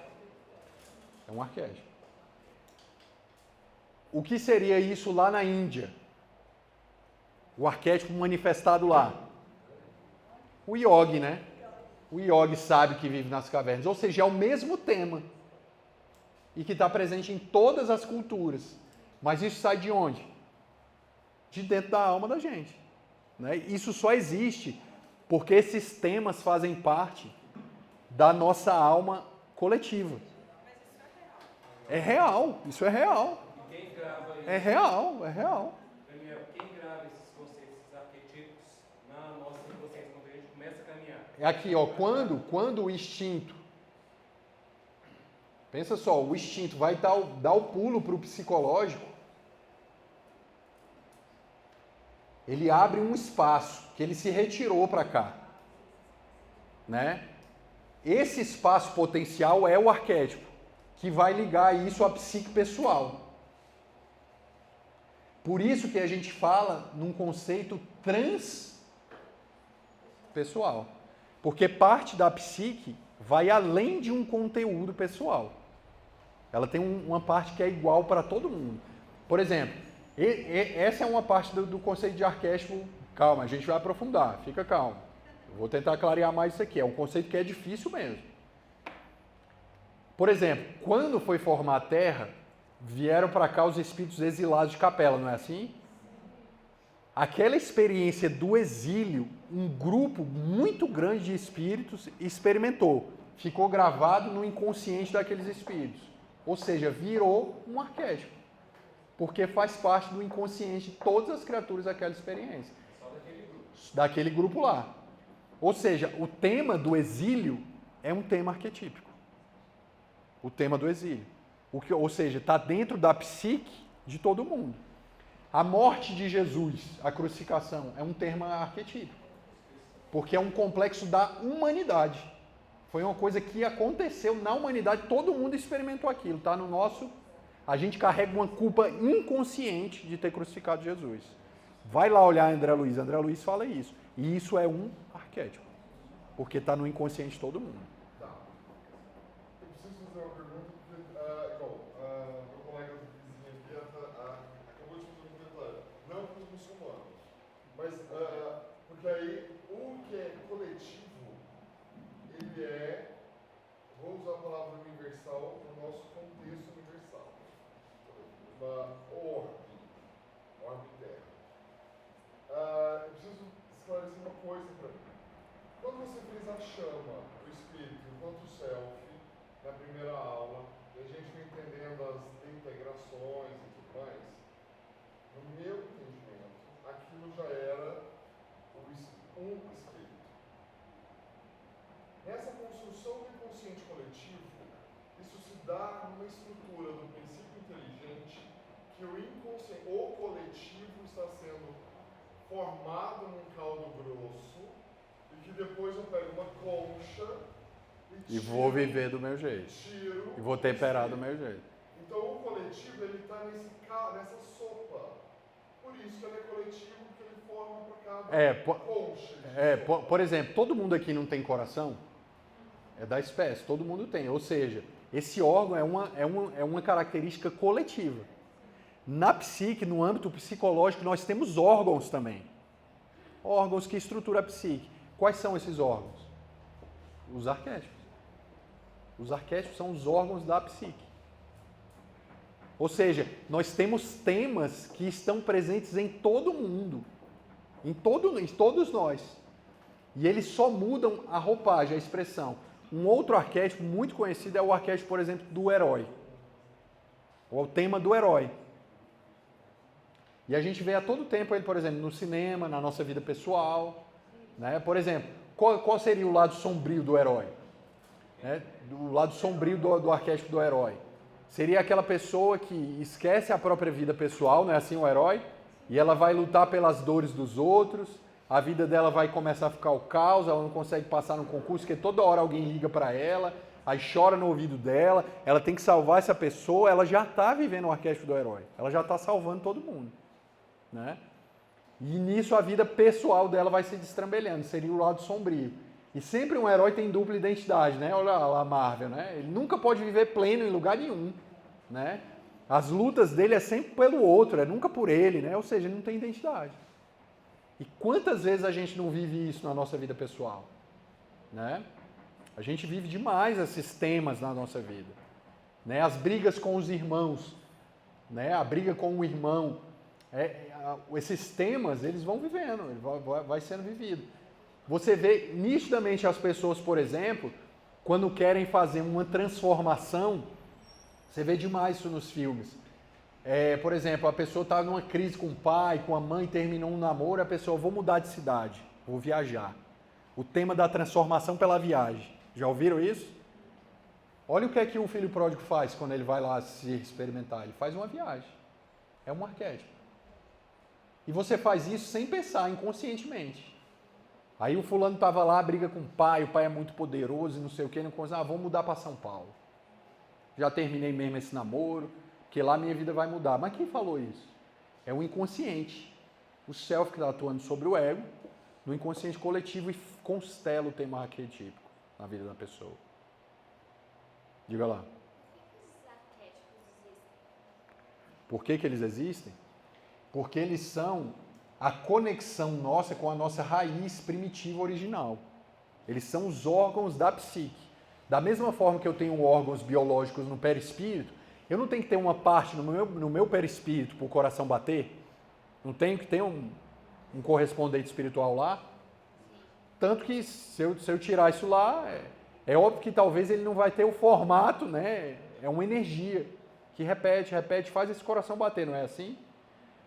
É um arquétipo. O que seria isso lá na Índia? O arquétipo manifestado lá. O yogi, né? O yogi sábio que vive nas cavernas. Ou seja, é o mesmo tema. E que está presente em todas as culturas. Mas isso sai de onde? De dentro da alma da gente. Né? Isso só existe porque esses temas fazem parte da nossa alma coletiva. É real, isso é real. Quem grava isso? É real, é real. Daniel, quem grava esses conceitos, esses arquetipos na nossa inconsciência, quando a gente começa a caminhar? É aqui, ó, quando o instinto, pensa só, o instinto vai dar o pulo para o psicológico, ele abre um espaço que ele se retirou para cá, né? Esse espaço potencial é o arquétipo, que vai ligar isso à psique pessoal. Por isso que a gente fala num conceito transpessoal. Porque parte da psique vai além de um conteúdo pessoal. Ela tem uma parte que é igual para todo mundo. Por exemplo, essa é uma parte do conceito de arquétipo. Calma, a gente vai aprofundar, fica calmo. Eu vou tentar clarear mais isso aqui. É um conceito que é difícil mesmo. Por exemplo, quando foi formar a Terra, vieram para cá os espíritos exilados de Capela, não é assim? Aquela experiência do exílio, um grupo muito grande de espíritos experimentou. Ficou gravado no inconsciente daqueles espíritos. Ou seja, virou um arquétipo. Porque faz parte do inconsciente de todas as criaturas daquela experiência. Só daquele grupo. Daquele grupo lá. Ou seja, o tema do exílio é um tema arquetípico. O tema do exílio. Ou seja, está dentro da psique de todo mundo. A morte de Jesus, a crucificação, é um tema arquetípico. Porque é um complexo da humanidade. Foi uma coisa que aconteceu na humanidade, todo mundo experimentou aquilo, tá no nosso... A gente carrega uma culpa inconsciente de ter crucificado Jesus. Vai lá olhar André Luiz fala isso. E isso é um arquétipo, porque está no inconsciente de todo mundo. Tá. Eu preciso fazer uma pergunta, porque, meu colega vizinho aqui acabou de fazer um comentário. Não para os muçulmanos, mas porque aí o que é coletivo, ele é, vou usar a palavra universal no nosso contexto universal. Uma orbe terra. Eu preciso esclarecer uma coisa para mim. Quando você fez a chama do Espírito enquanto self, na primeira aula, e a gente foi entendendo as integrações e tudo mais, no meu entendimento, aquilo já era um Espírito. Nessa construção do inconsciente coletivo, isso se dá numa estrutura do princípio inteligente que o coletivo está sendo formado num caldo grosso e que depois eu pego uma concha e vou viver do meu jeito. E vou temperar do meu jeito. Então o coletivo ele está nessa sopa. Por isso que ele é coletivo, porque ele forma para cada concha. Por exemplo, todo mundo aqui não tem coração? É da espécie, todo mundo tem. Ou seja, esse órgão é uma característica coletiva. Na psique, no âmbito psicológico, nós temos órgãos também. Órgãos que estruturam a psique. Quais são esses órgãos? Os arquétipos. Os arquétipos são os órgãos da psique. Ou seja, nós temos temas que estão presentes em todo mundo. Em todos nós. E eles só mudam a roupagem, a expressão. Um outro arquétipo muito conhecido é o arquétipo, por exemplo, do herói. Ou o tema do herói. E a gente vê a todo tempo ele, por exemplo, no cinema, na nossa vida pessoal. Né? Por exemplo, qual seria o lado sombrio do herói? Né? O lado sombrio do arquétipo do herói. Seria aquela pessoa que esquece a própria vida pessoal, não é assim o herói? E ela vai lutar pelas dores dos outros, a vida dela vai começar a ficar o caos, ela não consegue passar no concurso, porque toda hora alguém liga para ela, aí chora no ouvido dela, ela tem que salvar essa pessoa, ela já está vivendo o arquétipo do herói, ela já está salvando todo mundo. Né? E nisso a vida pessoal dela vai se destrambelhando, seria o lado sombrio. E sempre um herói tem dupla identidade, né? Olha lá a Marvel, né? Ele nunca pode viver pleno em lugar nenhum, né? As lutas dele é sempre pelo outro, é nunca por ele, né? Ou seja, ele não tem identidade. E quantas vezes a gente não vive isso na nossa vida pessoal? Né? A gente vive demais esses temas na nossa vida. Né? As brigas com os irmãos, né? A briga com o irmão. Esses temas, eles vão vivendo, vai sendo vivido. Você vê nitidamente as pessoas, por exemplo, quando querem fazer uma transformação, você vê demais isso nos filmes. Por exemplo, a pessoa está numa crise com o pai, com a mãe, terminou um namoro, a pessoa, vou mudar de cidade, vou viajar. O tema da transformação pela viagem. Já ouviram isso? Olha o que é que o filho pródigo faz quando ele vai lá se experimentar. Ele faz uma viagem. É um arquétipo. E você faz isso sem pensar, inconscientemente. Aí o fulano estava lá, briga com o pai é muito poderoso e não sei o que, não consegue, vou mudar para São Paulo. Já terminei mesmo esse namoro, porque lá minha vida vai mudar. Mas quem falou isso? É o inconsciente. O self que está atuando sobre o ego, no inconsciente coletivo e constela o tema arquetípico na vida da pessoa. Diga lá. Por que eles existem? Porque eles são a conexão nossa com a nossa raiz primitiva original. Eles são os órgãos da psique. Da mesma forma que eu tenho órgãos biológicos no perispírito, eu não tenho que ter uma parte no meu perispírito para o coração bater? Não tenho que ter um correspondente espiritual lá? Tanto que se eu tirar isso lá, é óbvio que talvez ele não vai ter o formato, né? É uma energia que repete, faz esse coração bater, não é assim?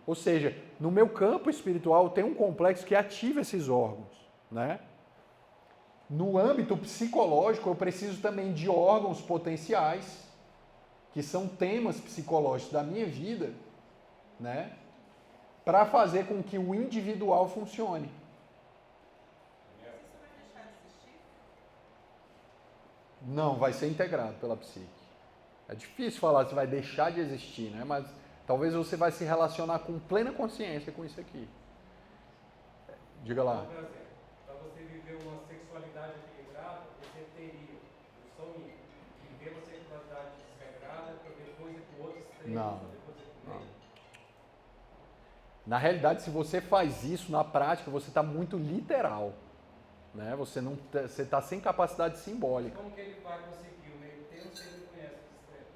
Ou seja, no meu campo espiritual tem um complexo que ativa esses órgãos, né? No âmbito psicológico, eu preciso também de órgãos potenciais, que são temas psicológicos da minha vida, né? Para fazer com que o individual funcione. Não, vai ser integrado pela psique. É difícil falar se vai deixar de existir, né? Mas talvez você vai se relacionar com plena consciência com isso aqui. Diga lá. Por exemplo, para você viver uma sexualidade equilibrada, você teria o sonho viver uma sexualidade desregrada para depois ir para o outro extremo, Não. depois ir para o meio. Na realidade, se você faz isso na prática, você está muito literal. Né? Você está sem capacidade simbólica. Como que ele vai conseguir o meio termo se ele não conhece os extremos?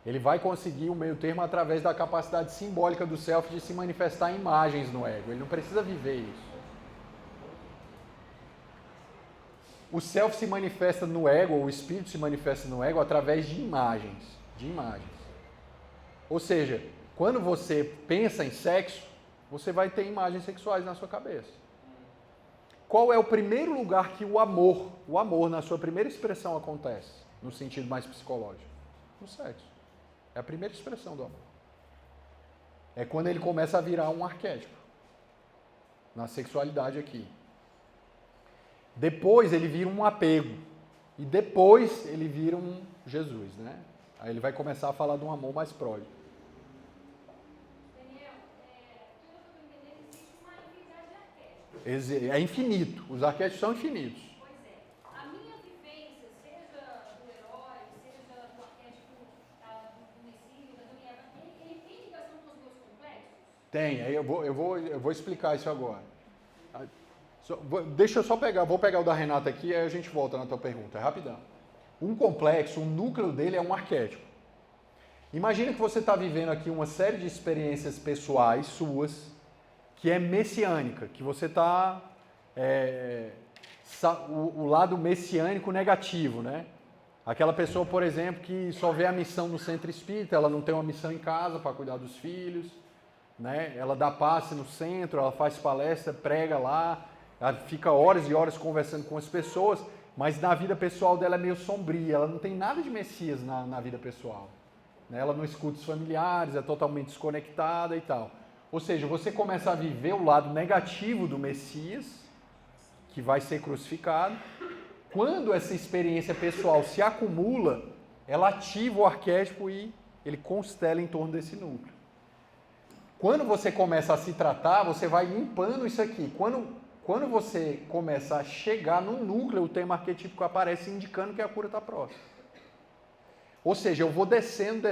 Ele vai conseguir o meio termo através da capacidade simbólica do self de se manifestar em imagens no ego. Ele não precisa viver isso. O self se manifesta no ego, ou o espírito se manifesta no ego através de imagens. Ou seja, quando você pensa em sexo, você vai ter imagens sexuais na sua cabeça. Qual é o primeiro lugar que o amor na sua primeira expressão acontece, no sentido mais psicológico? No sexo. É a primeira expressão do amor. É quando ele começa a virar um arquétipo. Na sexualidade aqui. Depois ele vira um apego. E depois ele vira um Jesus, né? Aí ele vai começar a falar de um amor mais pródigo. É infinito. Os arquétipos são infinitos. Pois é. A minha vivência, seja do herói, seja do arquétipo do Messias, da Daniela, ele tem ligação com os meus complexos? Tem. Aí eu vou explicar isso agora. Deixa eu só pegar, vou pegar o da Renata aqui, aí a gente volta na tua pergunta. É rapidão. Um complexo, o núcleo dele é um arquétipo. Imagina que você está vivendo aqui uma série de experiências pessoais suas, que é messiânica, que você está... o lado messiânico negativo, né? Aquela pessoa, por exemplo, que só vê a missão no centro espírita, ela não tem uma missão em casa para cuidar dos filhos, né? Ela dá passe no centro, ela faz palestra, prega lá, ela fica horas e horas conversando com as pessoas, mas na vida pessoal dela é meio sombria, ela não tem nada de Messias na vida pessoal. Né? Ela não escuta os familiares, é totalmente desconectada e tal. Ou seja, você começa a viver o lado negativo do Messias, que vai ser crucificado. Quando essa experiência pessoal se acumula, ela ativa o arquétipo e ele constela em torno desse núcleo. Quando você começa a se tratar, você vai limpando isso aqui. Quando você começa a chegar no núcleo, o tema arquetípico aparece indicando que a cura está próxima. Ou seja, eu vou descendo.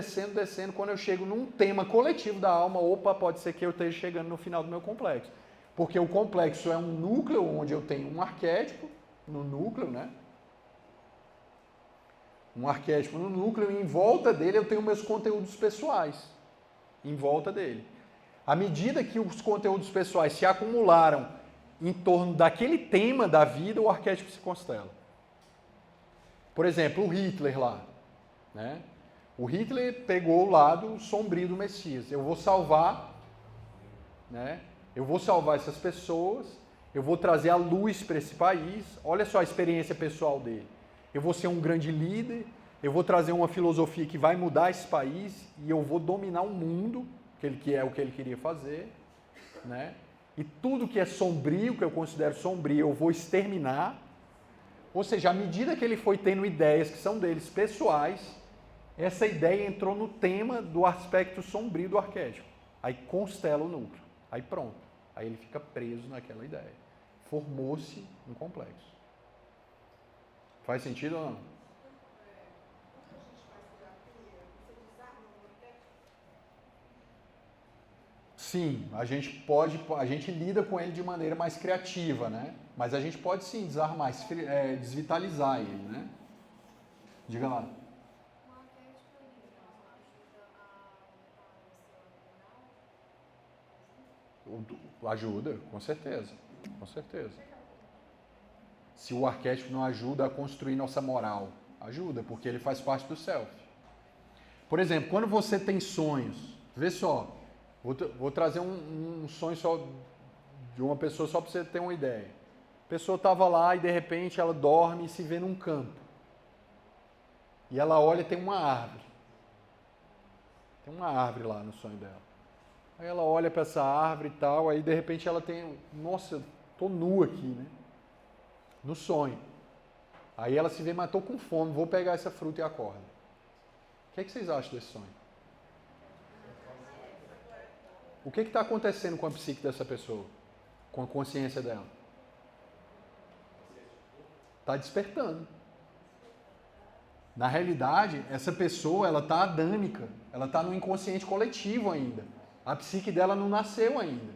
Quando eu chego num tema coletivo da alma, pode ser que eu esteja chegando no final do meu complexo. Porque o complexo é um núcleo onde eu tenho um arquétipo no núcleo, né? Um arquétipo no núcleo e em volta dele eu tenho meus conteúdos pessoais. Em volta dele. À medida que os conteúdos pessoais se acumularam em torno daquele tema da vida, o arquétipo se constela. Por exemplo, o Hitler lá. Né? O Hitler pegou o lado sombrio do Messias. Eu vou salvar, né? Eu vou salvar essas pessoas, eu vou trazer a luz para esse país. Olha só a experiência pessoal dele. Eu vou ser um grande líder, eu vou trazer uma filosofia que vai mudar esse país e eu vou dominar o mundo, que é o que ele queria fazer. Né? E tudo que é sombrio, que eu considero sombrio, eu vou exterminar. Ou seja, à medida que ele foi tendo ideias que são deles pessoais, essa ideia entrou no tema do aspecto sombrio do arquétipo. Aí constela o núcleo. Aí pronto. Aí ele fica preso naquela ideia. Formou-se um complexo. Faz sentido ou não? Sim, a gente lida com ele de maneira mais criativa, né? Mas a gente pode sim desarmar, desvitalizar ele, né? Diga lá. Ajuda, com certeza. Com certeza. Se o arquétipo não ajuda a construir nossa moral, ajuda, porque ele faz parte do self. Por exemplo, quando você tem sonhos, vê só, vou trazer um sonho só de uma pessoa só para você ter uma ideia. A pessoa estava lá e de repente ela dorme e se vê num campo. E ela olha e tem uma árvore. Tem uma árvore lá no sonho dela. Aí ela olha para essa árvore e tal, aí de repente ela tem, nossa, eu tô nu aqui, né? No sonho. Aí ela se vê, mas estou com fome, vou pegar essa fruta e acorda. O que é que vocês acham desse sonho? O que está acontecendo com a psique dessa pessoa? Com a consciência dela? Está despertando. Na realidade, essa pessoa ela está adâmica, ela está no inconsciente coletivo ainda. A psique dela não nasceu ainda.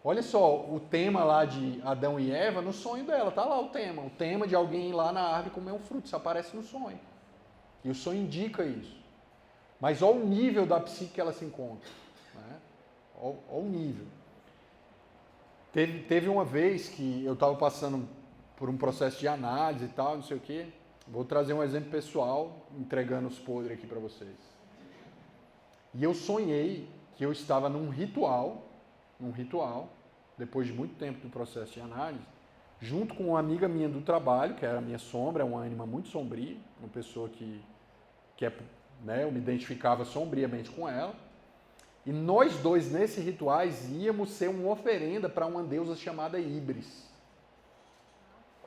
Olha só, o tema lá de Adão e Eva, no sonho dela, está lá o tema de alguém ir lá na árvore comer um fruto, isso aparece no sonho. E o sonho indica isso. Mas olha o nível da psique que ela se encontra. Né? Olha o nível. Teve uma vez que eu estava passando por um processo de análise e tal, não sei o quê. Vou trazer um exemplo pessoal, entregando os podres aqui para vocês. E eu sonhei que eu estava num ritual, depois de muito tempo do processo de análise, junto com uma amiga minha do trabalho, que era a minha sombra, uma ânima muito sombria, uma pessoa que né, eu me identificava sombriamente com ela. E nós dois, nesses rituais, íamos ser uma oferenda para uma deusa chamada Íbris.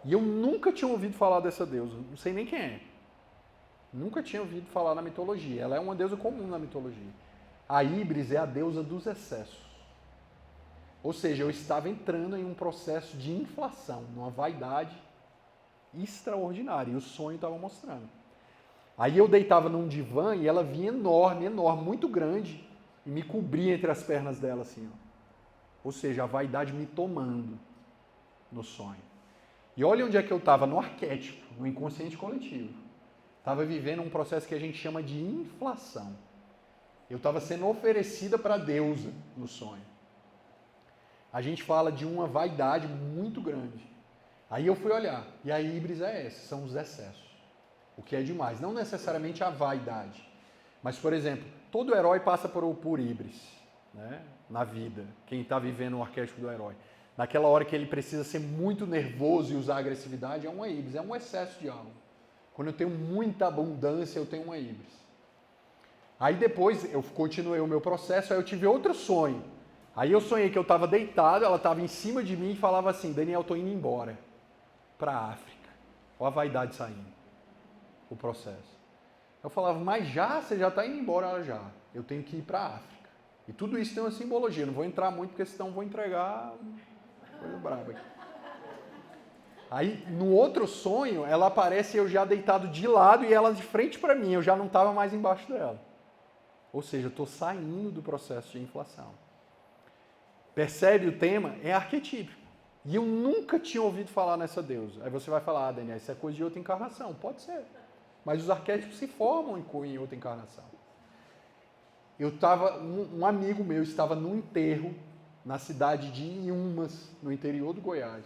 E eu nunca tinha ouvido falar dessa deusa, não sei nem quem é. Nunca tinha ouvido falar na mitologia. Ela é uma deusa comum na mitologia. A Íbris é a deusa dos excessos. Ou seja, eu estava entrando em um processo de inflação, numa vaidade extraordinária. E o sonho estava mostrando. Aí eu deitava num divã e ela vinha enorme, muito grande, e me cobria entre as pernas dela assim. Ó. Ou seja, a vaidade me tomando no sonho. E olha onde é que eu estava, no arquétipo, no inconsciente coletivo. Estava vivendo um processo que a gente chama de inflação. Eu estava sendo oferecida para a deusa no sonho. A gente fala de uma vaidade muito grande. Aí eu fui olhar, e a Íbris é essa, são os excessos. O que é demais, não necessariamente a vaidade. Mas, por exemplo, todo herói passa por Íbris, né? Na vida, quem está vivendo o arquétipo do herói. Naquela hora que ele precisa ser muito nervoso e usar agressividade, é uma Íbris, é um excesso de algo. Quando eu tenho muita abundância, eu tenho uma Íbris. Aí depois eu continuei o meu processo, aí eu tive outro sonho. Aí eu sonhei que eu estava deitado, ela estava em cima de mim e falava assim, Daniel, estou indo embora para a África. Olha a vaidade saindo, o processo. Eu falava, mas já? Você já está indo embora? Ela já. Eu tenho que ir para a África. E tudo isso tem uma simbologia, não vou entrar muito porque senão vou entregar coisa braba aqui. Aí, no outro sonho, ela aparece eu já deitado de lado e ela de frente para mim, eu já não estava mais embaixo dela. Ou seja, eu estou saindo do processo de inflação. Percebe o tema? É arquetípico. E eu nunca tinha ouvido falar nessa deusa. Aí você vai falar, Daniel, isso é coisa de outra encarnação. Pode ser. Mas os arquétipos se formam em outra encarnação. Um amigo meu estava num enterro na cidade de Inhumas, no interior do Goiás.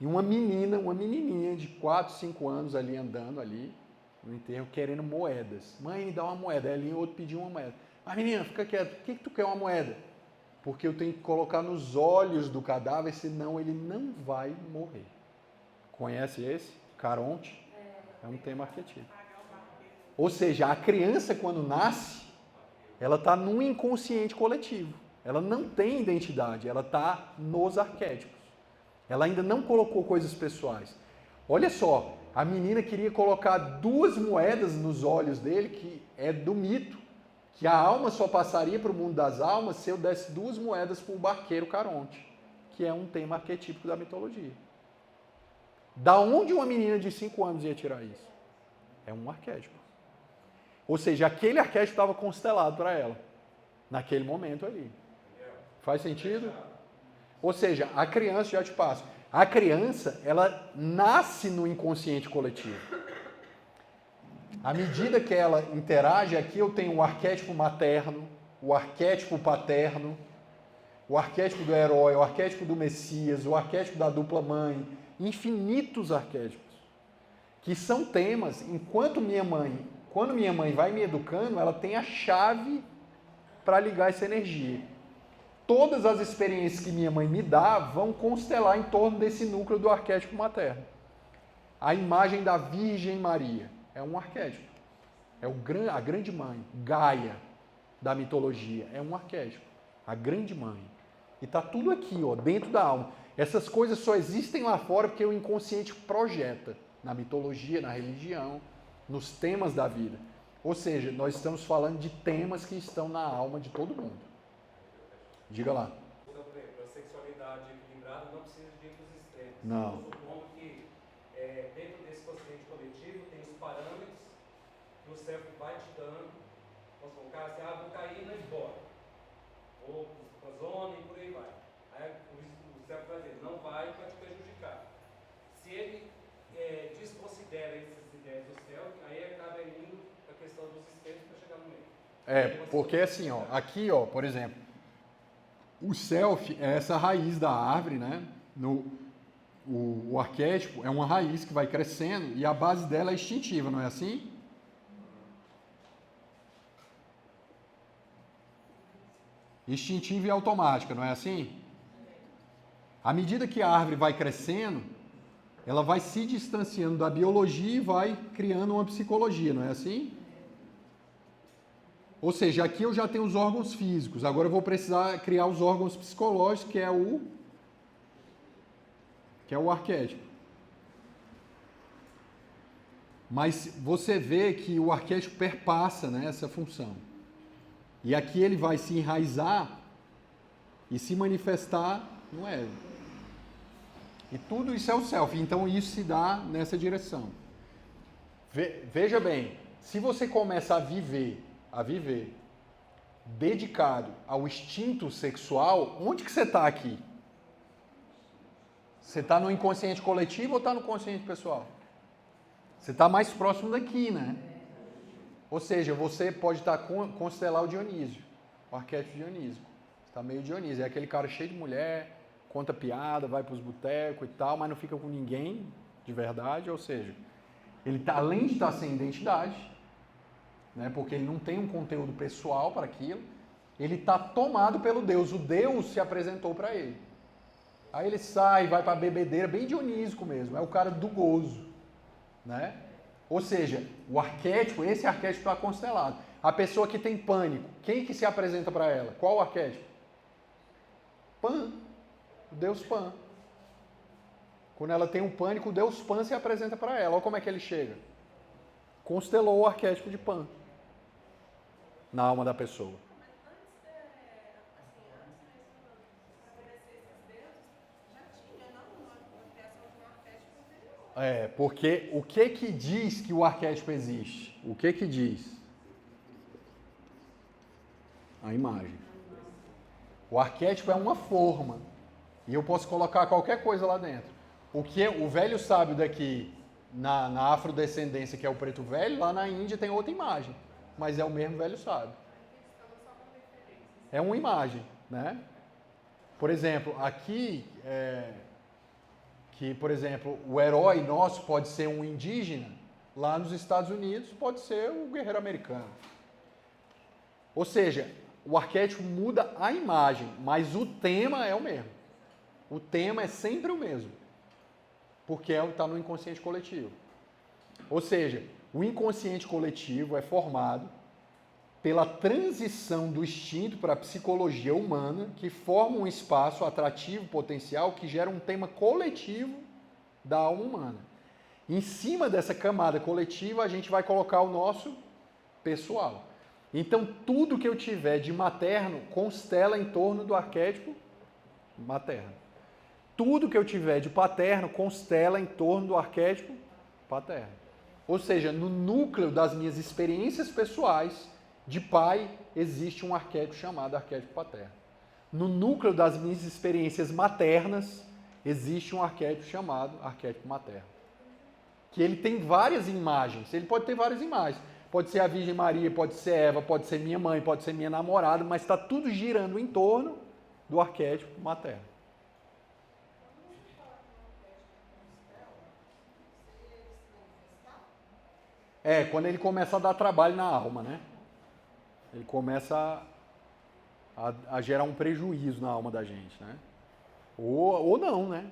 E uma menininha de 4, 5 anos ali andando ali no enterro querendo moedas. Mãe, me dá uma moeda. Aí ali outro pediu uma moeda. Mas menina, fica quieto. Por que tu quer uma moeda? Porque eu tenho que colocar nos olhos do cadáver, senão ele não vai morrer. Conhece esse? Caronte? É um tema arquetípico. Ou seja, a criança quando nasce, ela está num inconsciente coletivo. Ela não tem identidade, ela está nos arquétipos. Ela ainda não colocou coisas pessoais. Olha só, a menina queria colocar 2 moedas nos olhos dele, que é do mito, que a alma só passaria para o mundo das almas se eu desse 2 moedas para o barqueiro Caronte, que é um tema arquetípico da mitologia. Da onde uma menina de 5 anos ia tirar isso? É um arquétipo. Ou seja, aquele arquétipo estava constelado para ela, naquele momento ali. Faz sentido? Ou seja, a criança, já te passo, a criança, ela nasce no inconsciente coletivo. À medida que ela interage, aqui eu tenho o arquétipo materno, o arquétipo paterno, o arquétipo do herói, o arquétipo do Messias, o arquétipo da dupla mãe, infinitos arquétipos, que são temas, quando minha mãe vai me educando, ela tem a chave para ligar essa energia. Todas as experiências que minha mãe me dá vão constelar em torno desse núcleo do arquétipo materno. A imagem da Virgem Maria é um arquétipo. É a grande mãe, Gaia, da mitologia. É um arquétipo. A grande mãe. E está tudo aqui, ó, dentro da alma. Essas coisas só existem lá fora porque o inconsciente projeta. na mitologia, na religião, nos temas da vida. Ou seja, nós estamos falando de temas que estão na alma de todo mundo. Diga lá. Então, por exemplo, a sexualidade equilibrada não precisa de ir para os extremos. Não. Supondo que dentro desse consciente coletivo tem os parâmetros que o self vai te dando. Vamos colocar assim, vou cair na embora. Ou para a zona e por aí vai. Aí o self vai dizer, não vai para te prejudicar. Se ele desconsidera essas ideias do self, aí acaba indo a questão dos extremos para chegar no meio. Porque assim, ó, aqui, ó, por exemplo, o self é essa raiz da árvore, né? O arquétipo é uma raiz que vai crescendo e a base dela é instintiva, não é assim? Instintiva e automática, não é assim? À medida que a árvore vai crescendo, ela vai se distanciando da biologia e vai criando uma psicologia, não é assim? Ou seja, aqui eu já tenho os órgãos físicos, agora eu vou precisar criar os órgãos psicológicos, que é o arquétipo. Mas você vê que o arquétipo perpassa, né, essa função. E aqui ele vai se enraizar e se manifestar no ego. E tudo isso é o self, então isso se dá nessa direção. Veja bem, se você começa a viver dedicado ao instinto sexual, onde que você está aqui? Você está no inconsciente coletivo ou está no consciente pessoal? Você está mais próximo daqui, né? Ou seja, você pode estar constelar o Dionísio, o arquétipo Dionísio. Você está meio Dionísio, é aquele cara cheio de mulher, conta piada, vai para os botecos e tal, mas não fica com ninguém de verdade, ou seja, ele tá, além de estar sem identidade, né, porque ele não tem um conteúdo pessoal para aquilo, ele está tomado pelo Deus, o Deus se apresentou para ele. Aí ele sai, vai para a bebedeira, bem dionísico mesmo, é o cara do gozo, né? Ou seja, o arquétipo, esse arquétipo está constelado. A pessoa que tem pânico, quem que se apresenta para ela? Qual o arquétipo? Pan. O Deus Pan. Quando ela tem um pânico, o Deus Pan se apresenta para ela. Olha como é que ele chega. Constelou o arquétipo de Pan na alma da pessoa. Porque o que diz que o arquétipo existe? O que diz? A imagem. O arquétipo é uma forma. E eu posso colocar qualquer coisa lá dentro. O velho sábio daqui, na afrodescendência, que é o preto velho, lá na Índia tem outra imagem. Mas é o mesmo velho sábio. É uma imagem, né? Por exemplo, aqui, que, por exemplo, o herói nosso pode ser um indígena, lá nos Estados Unidos pode ser o guerreiro americano. Ou seja, o arquétipo muda a imagem, mas o tema é o mesmo. O tema é sempre o mesmo, porque está no inconsciente coletivo. Ou seja, o inconsciente coletivo é formado pela transição do instinto para a psicologia humana, que forma um espaço atrativo, potencial, que gera um tema coletivo da alma humana. Em cima dessa camada coletiva, a gente vai colocar o nosso pessoal. Então, tudo que eu tiver de materno constela em torno do arquétipo materno. Tudo que eu tiver de paterno constela em torno do arquétipo paterno. Ou seja, no núcleo das minhas experiências pessoais de pai, existe um arquétipo chamado arquétipo paterno. No núcleo das minhas experiências maternas, existe um arquétipo chamado arquétipo materno. Que ele tem várias imagens, ele pode ter várias imagens. Pode ser a Virgem Maria, pode ser Eva, pode ser minha mãe, pode ser minha namorada, mas está tudo girando em torno do arquétipo materno. Quando ele começa a dar trabalho na alma, né? Ele começa a gerar um prejuízo na alma da gente, né? Ou não, né?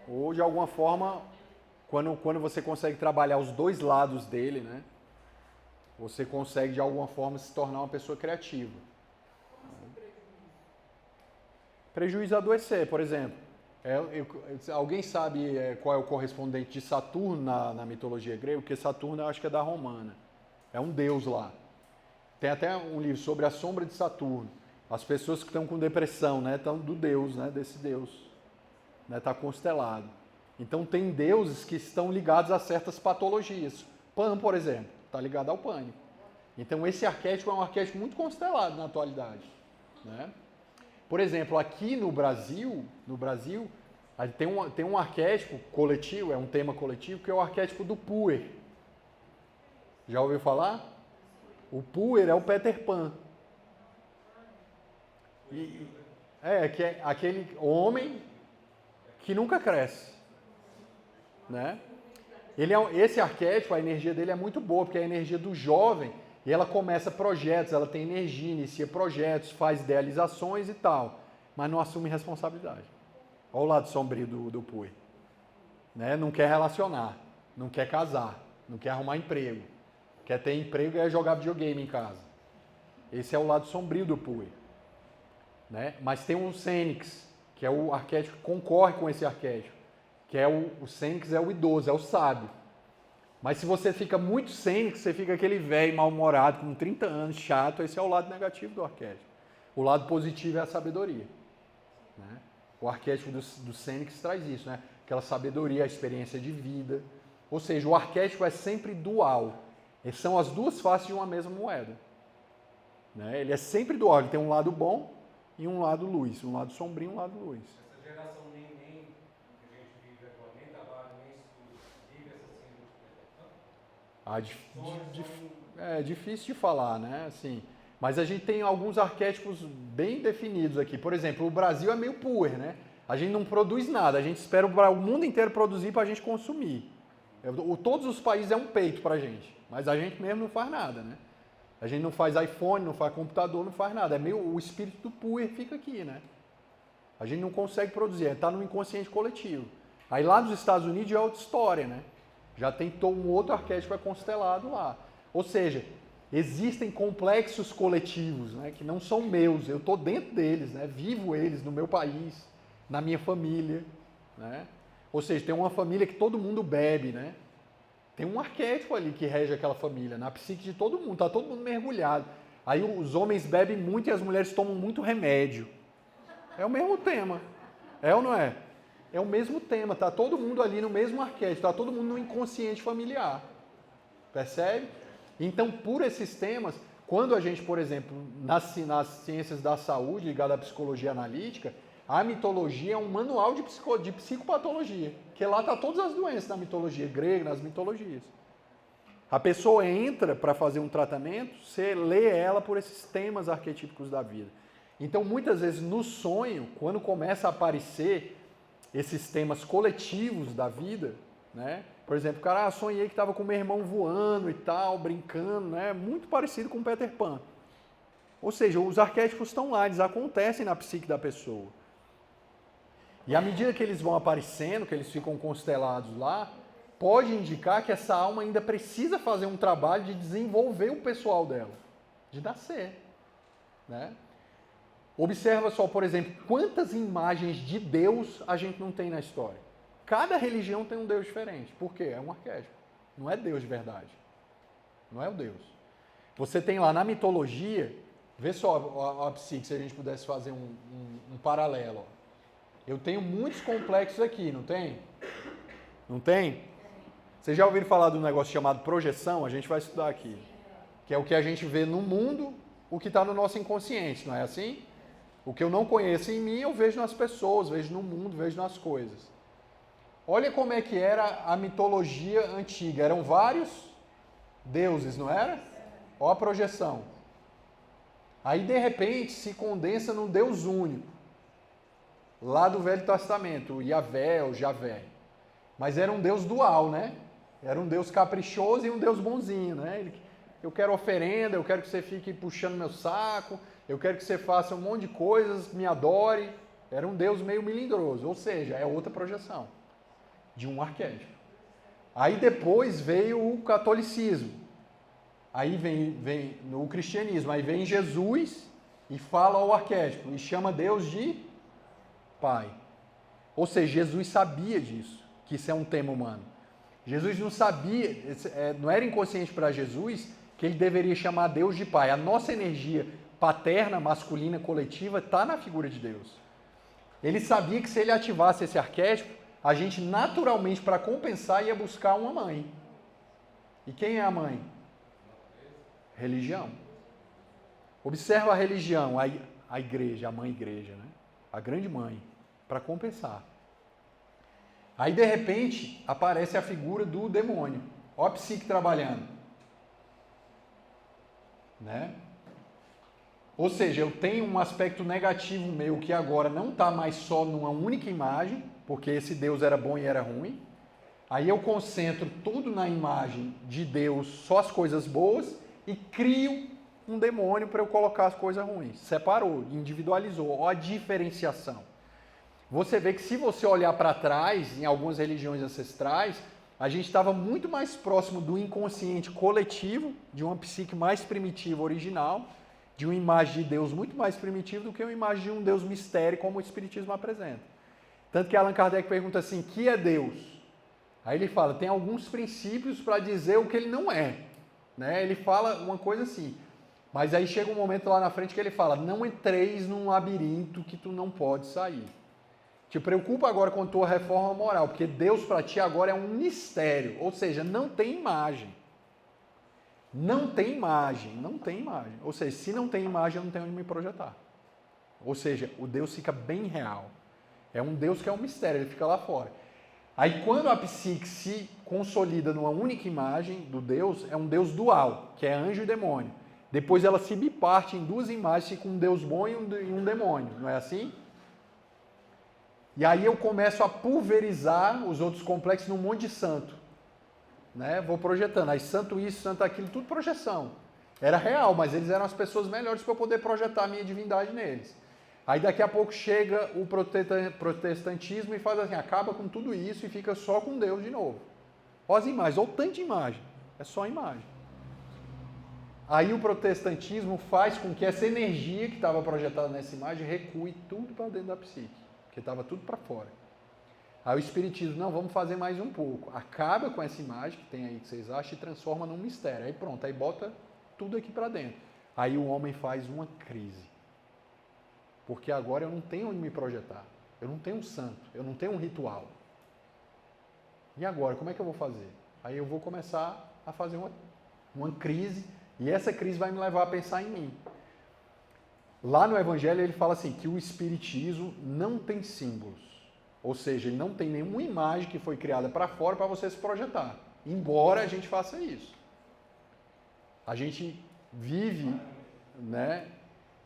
Ou de alguma forma, quando você consegue trabalhar os dois lados dele, né? Você consegue de alguma forma se tornar uma pessoa criativa. Prejuízo a adoecer, por exemplo. Alguém sabe qual é o correspondente de Saturno na mitologia grega? Porque Saturno eu acho que é da romana. É um deus lá. Tem até um livro sobre a sombra de Saturno. As pessoas que estão com depressão, né, estão do deus, né, desse deus. Né, está constelado. Então tem deuses que estão ligados a certas patologias. Pan, por exemplo, está ligado ao pânico. Então esse arquétipo é um arquétipo muito constelado na atualidade. Né? Por exemplo, aqui no Brasil tem um arquétipo coletivo, é um tema coletivo, que é o arquétipo do puer. Já ouviu falar? O puer é o Peter Pan. Que é aquele homem que nunca cresce. Né? Esse arquétipo, a energia dele é muito boa, porque é a energia do jovem, e ela começa projetos, ela tem energia, inicia projetos, faz idealizações e tal, mas não assume responsabilidade. Olha o lado sombrio do Puer. Né? Não quer relacionar, não quer casar, não quer arrumar emprego. Quer ter emprego e jogar videogame em casa. Esse é o lado sombrio do Puer. Né? Mas tem o Fênix, que é o arquétipo que concorre com esse arquétipo. Que é o Fênix é o idoso, é o sábio. Mas se você fica muito Fênix, você fica aquele velho mal-humorado, com 30 anos, chato, esse é o lado negativo do arquétipo. O lado positivo é a sabedoria. Né? O arquétipo do Fênix traz isso, né? Aquela sabedoria, a experiência de vida. Ou seja, o arquétipo é sempre dual. São as duas faces de uma mesma moeda. Né? Ele é sempre dual, ele tem um lado bom e um lado luz, um lado sombrio e um lado luz. Essa geração nem que a gente vive atualmente, trabalha, nem estuda, vive essa síndrome. É difícil de falar, né? Assim, mas a gente tem alguns arquétipos bem definidos aqui. Por exemplo, o Brasil é meio puer, né? A gente não produz nada, a gente espera o mundo inteiro produzir para a gente consumir. Todos os países é um peito para a gente, mas a gente mesmo não faz nada, né? A gente não faz iPhone, não faz computador, não faz nada. O espírito do puer fica aqui, né? A gente não consegue produzir, está no inconsciente coletivo. Aí lá nos Estados Unidos já é outra história, né? Já tem um outro arquétipo constelado lá. Ou seja, existem complexos coletivos, né, que não são meus, eu estou dentro deles, né? Vivo eles no meu país, na minha família. Né? Ou seja, tem uma família que todo mundo bebe, né? Tem um arquétipo ali que rege aquela família, na psique de todo mundo, está todo mundo mergulhado. Aí os homens bebem muito e as mulheres tomam muito remédio. É o mesmo tema. É ou não é? É o mesmo tema, está todo mundo ali no mesmo arquétipo, está todo mundo no inconsciente familiar. Percebe? Então, por esses temas, quando a gente, por exemplo, nas ciências da saúde, ligada à psicologia analítica, a mitologia é um manual de psicopatologia, que lá está todas as doenças na mitologia grega, nas mitologias. A pessoa entra para fazer um tratamento, você lê ela por esses temas arquetípicos da vida. Então, muitas vezes, no sonho, quando começa a aparecer esses temas coletivos da vida, né? Por exemplo, o cara, sonhei que estava com meu irmão voando e tal, brincando, né? Muito parecido com Peter Pan. Ou seja, os arquétipos estão lá, eles acontecem na psique da pessoa. E à medida que eles vão aparecendo, que eles ficam constelados lá, pode indicar que essa alma ainda precisa fazer um trabalho de desenvolver o pessoal dela, de nascer. Né? Observa só, por exemplo, quantas imagens de Deus a gente não tem na história. Cada religião tem um Deus diferente. Por quê? É um arquétipo. Não é Deus de verdade. Não é o Deus. Você tem lá na mitologia, vê só a psique, se a gente pudesse fazer um paralelo. Ó. Eu tenho muitos complexos aqui, não tem? Não tem? Vocês já ouviram falar de um negócio chamado projeção? A gente vai estudar aqui. Que é o que a gente vê no mundo, o que está no nosso inconsciente, não é assim? O que eu não conheço em mim, eu vejo nas pessoas, vejo no mundo, vejo nas coisas. Olha como é que era a mitologia antiga. Eram vários deuses, não era? Olha a projeção. Aí, de repente, se condensa num Deus único. Lá do Velho Testamento, o Yahvé, o Javé. Mas era um Deus dual, né? Era um Deus caprichoso e um Deus bonzinho, né? Eu quero oferenda, eu quero que você fique puxando meu saco, eu quero que você faça um monte de coisas, me adore. Era um Deus meio melindroso, ou seja, é outra projeção de um arquétipo. Aí depois veio o catolicismo. Aí vem no cristianismo, aí vem Jesus e fala ao arquétipo e chama Deus de Pai. Ou seja, Jesus sabia disso, que isso é um tema humano. Jesus não sabia, não era inconsciente para Jesus que ele deveria chamar Deus de Pai. A nossa energia paterna, masculina, coletiva, está na figura de Deus. Ele sabia que se ele ativasse esse arquétipo, a gente naturalmente, para compensar, ia buscar uma mãe. E quem é a mãe? Religião. Observa a religião, a igreja, a mãe igreja, né? A grande mãe, para compensar. Aí, de repente, aparece a figura do demônio. Ó a psique trabalhando. Né? Ou seja, eu tenho um aspecto negativo meu que agora não está mais só numa única imagem, porque esse Deus era bom e era ruim. Aí eu concentro tudo na imagem de Deus, só as coisas boas, e crio um demônio para eu colocar as coisas ruins. Separou, individualizou. Ó a diferenciação. Você vê que se você olhar para trás, em algumas religiões ancestrais, a gente estava muito mais próximo do inconsciente coletivo, de uma psique mais primitiva original, de uma imagem de Deus muito mais primitiva do que uma imagem de um Deus mistério, como o Espiritismo apresenta. Tanto que Allan Kardec pergunta assim, que é Deus? Aí ele fala, tem alguns princípios para dizer o que ele não é. Né? Ele fala uma coisa assim, mas aí chega um momento lá na frente que ele fala, não entreis num labirinto que tu não pode sair. Te preocupa agora com a tua reforma moral, porque Deus para ti agora é um mistério, ou seja, não tem imagem. Não tem imagem, não tem imagem. Ou seja, se não tem imagem, eu não tenho onde me projetar. Ou seja, o Deus fica bem real. É um Deus que é um mistério, ele fica lá fora. Aí quando a psique se consolida numa única imagem do Deus, é um Deus dual, que é anjo e demônio. Depois ela se biparte em duas imagens, fica um Deus bom e um demônio, não é assim? E aí eu começo a pulverizar os outros complexos num monte de santo. Né? Vou projetando. Aí santo isso, santo aquilo, tudo projeção. Era real, mas eles eram as pessoas melhores para eu poder projetar a minha divindade neles. Aí daqui a pouco chega o protestantismo e faz assim, acaba com tudo isso e fica só com Deus de novo. Olha as imagens, olha o tanto de imagem. É só imagem. Aí o protestantismo faz com que essa energia que estava projetada nessa imagem recue tudo para dentro da psique. Porque estava tudo para fora. Aí o Espiritismo, não, vamos fazer mais um pouco. Acaba com essa imagem que tem aí que vocês acham e transforma num mistério. Aí pronto, aí bota tudo aqui para dentro. Aí o homem faz uma crise. Porque agora eu não tenho onde me projetar. Eu não tenho um santo, eu não tenho um ritual. E agora, como é que eu vou fazer? Aí eu vou começar a fazer uma crise e essa crise vai me levar a pensar em mim. Lá no Evangelho ele fala assim, que o Espiritismo não tem símbolos. Ou seja, ele não tem nenhuma imagem que foi criada para fora para você se projetar. Embora a gente faça isso. A gente vive, né?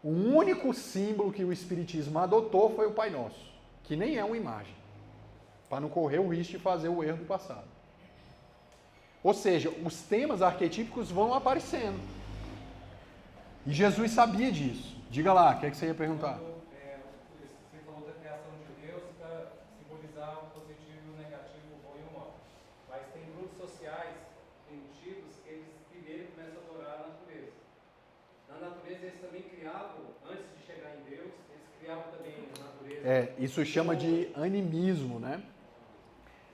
O único símbolo que o Espiritismo adotou foi o Pai Nosso, que nem é uma imagem, para não correr o risco de fazer o erro do passado. Ou seja, os temas arquetípicos vão aparecendo. E Jesus sabia disso. Diga lá, o que é que você ia perguntar? Você falou da criação de Deus para simbolizar o positivo, o negativo, o bom e o mal. Mas tem grupos sociais primitivos que eles primeiro começam a adorar a natureza. Na natureza eles também criavam, antes de chegar em Deus, eles criavam também a natureza. Isso chama de animismo, né?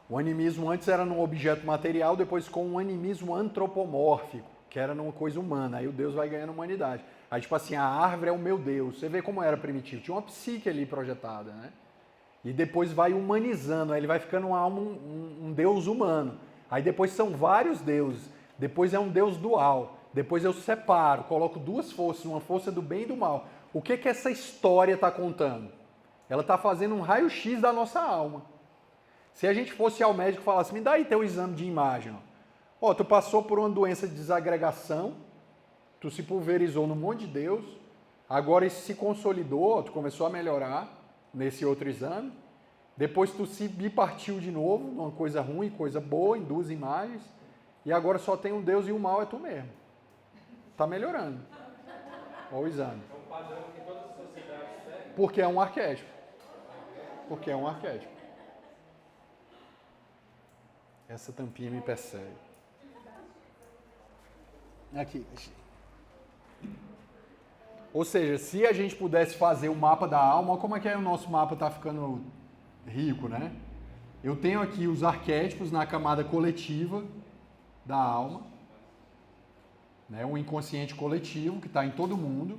O animismo antes era num objeto material, depois com um animismo antropomórfico, que era numa coisa humana. Aí o Deus vai ganhando humanidade. Aí, tipo assim, a árvore é o meu Deus. Você vê como era primitivo. Tinha uma psique ali projetada, né? E depois vai humanizando. Aí ele vai ficando um Deus humano. Aí depois são vários deuses. Depois é um Deus dual. Depois eu separo, coloco duas forças, uma força do bem e do mal. O que que essa história está contando? Ela está fazendo um raio-x da nossa alma. Se a gente fosse ao médico e falasse, me dá aí teu exame de imagem. Ó, tu passou por uma doença de desagregação, tu se pulverizou no monte de Deus, agora isso se consolidou, tu começou a melhorar nesse outro exame, depois tu se bipartiu de novo, numa coisa ruim, coisa boa, em duas imagens, e agora só tem um Deus e o mal é tu mesmo. Está melhorando. Olha o exame. É um padrão que todas as sociedades seguem. Porque é um arquétipo. Porque é um arquétipo. Essa tampinha me persegue. Aqui. Ou seja, se a gente pudesse fazer o mapa da alma, olha como é que o nosso mapa está ficando rico, né? Eu tenho aqui os arquétipos na camada coletiva da alma, né? Um inconsciente coletivo que está em todo mundo.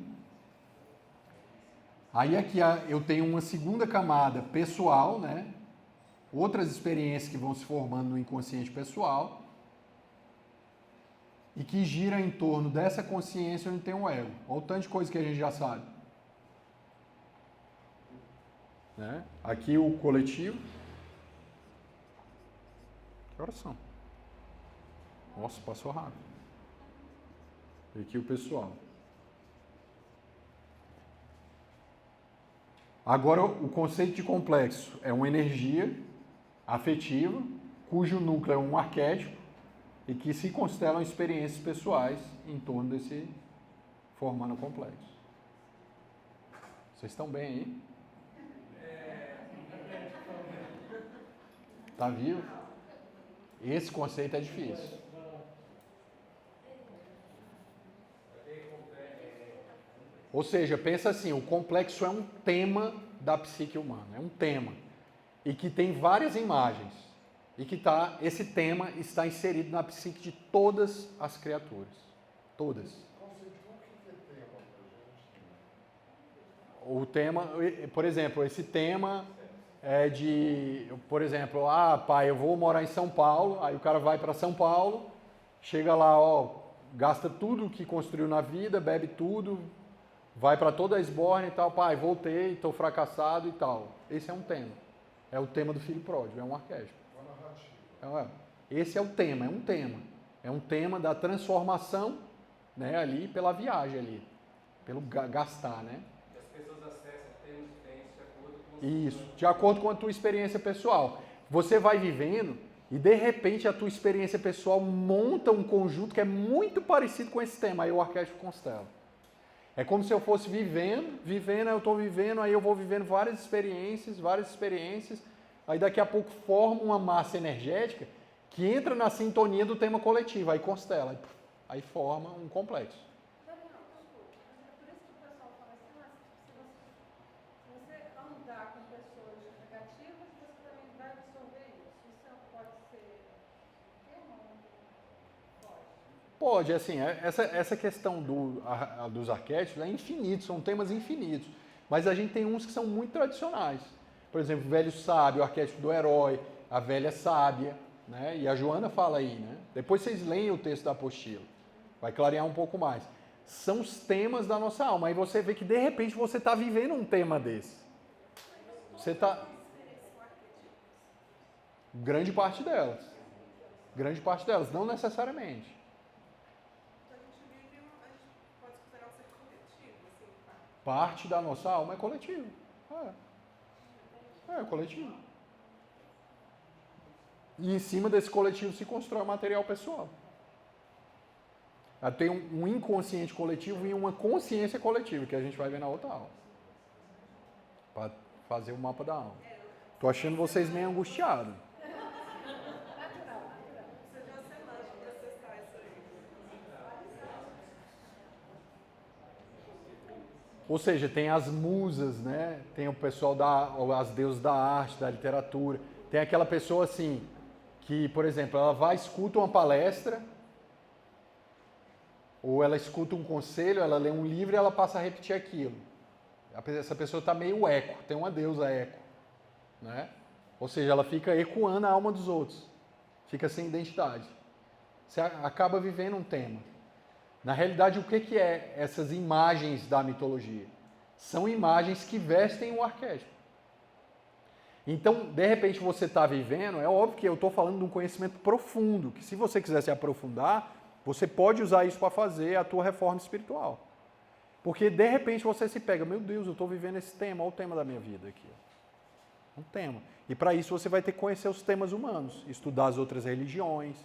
Aí aqui eu tenho uma segunda camada pessoal, né? Outras experiências que vão se formando no inconsciente pessoal e que gira em torno dessa consciência onde tem o ego. Olha o tanto de coisa que a gente já sabe. Né? Aqui o coletivo. Que horas são? Nossa, passou rápido. E aqui o pessoal. Agora, o conceito de complexo é uma energia afetiva, cujo núcleo é um arquétipo e que se constelam experiências pessoais em torno desse formando o complexo. Vocês estão bem aí? Tá vivo? Esse conceito é difícil. Ou seja, pensa assim, o complexo é um tema da psique humana, é um tema. E que tem várias imagens. E que esse tema está inserido na psique de todas as criaturas. Todas. O tema, por exemplo, esse tema é de, por exemplo, pai, eu vou morar em São Paulo, aí o cara vai para São Paulo, chega lá, gasta tudo que construiu na vida, bebe tudo, vai para toda a esborne e tal, pai, voltei, estou fracassado e tal. Esse é um tema. É o tema do filho pródigo, é um arquétipo. Esse é o tema, é um tema. É um tema da transformação, né, ali pela viagem ali, pelo gastar, né? As pessoas acessam temas diferentes de acordo com Isso, de acordo com a tua experiência pessoal. Você vai vivendo e de repente a tua experiência pessoal monta um conjunto que é muito parecido com esse tema, aí o arquétipo constela. É como se eu fosse vivendo, eu estou vivendo, aí eu vou vivendo várias experiências, aí daqui a pouco forma uma massa energética que entra na sintonia do tema coletivo, aí constela, aí forma um complexo. Daniel, desculpa, mas é por isso que o pessoal fala assim, se você andar com pessoas negativas, você também vai absorver isso. Isso pode ser tema ou pode? Pode, assim, essa questão dos arquétipos é infinito, são temas infinitos, mas a gente tem uns que são muito tradicionais. Por exemplo, o velho sábio, o arquétipo do herói, a velha sábia, né? E a Joana fala aí, né? Depois vocês leem o texto da apostila, vai clarear um pouco mais. São os temas da nossa alma, aí você vê que de repente você está vivendo um tema desse. Você está... Grande parte delas, não necessariamente. Parte da nossa alma é coletivo. É coletivo. E em cima desse coletivo se constrói o material pessoal. Tem um inconsciente coletivo e uma consciência coletiva, que a gente vai ver na outra aula. Para fazer o mapa da alma. Tô achando vocês meio angustiados. Ou seja, tem as musas, né? Tem o pessoal as deusas da arte, da literatura. Tem aquela pessoa assim, que, por exemplo, ela vai, escuta uma palestra, ou ela escuta um conselho, ela lê um livro e ela passa a repetir aquilo. Essa pessoa está meio eco, tem uma deusa eco, né? Ou seja, ela fica ecoando a alma dos outros, fica sem identidade. Você acaba vivendo um tema. Na realidade, o que é essas imagens da mitologia? São imagens que vestem o arquétipo. Então, de repente, você está vivendo, é óbvio que eu estou falando de um conhecimento profundo, que se você quiser se aprofundar, você pode usar isso para fazer a tua reforma espiritual. Porque, de repente, você se pega, meu Deus, eu estou vivendo esse tema, olha o tema da minha vida aqui. Um tema. E para isso você vai ter que conhecer os temas humanos, estudar as outras religiões,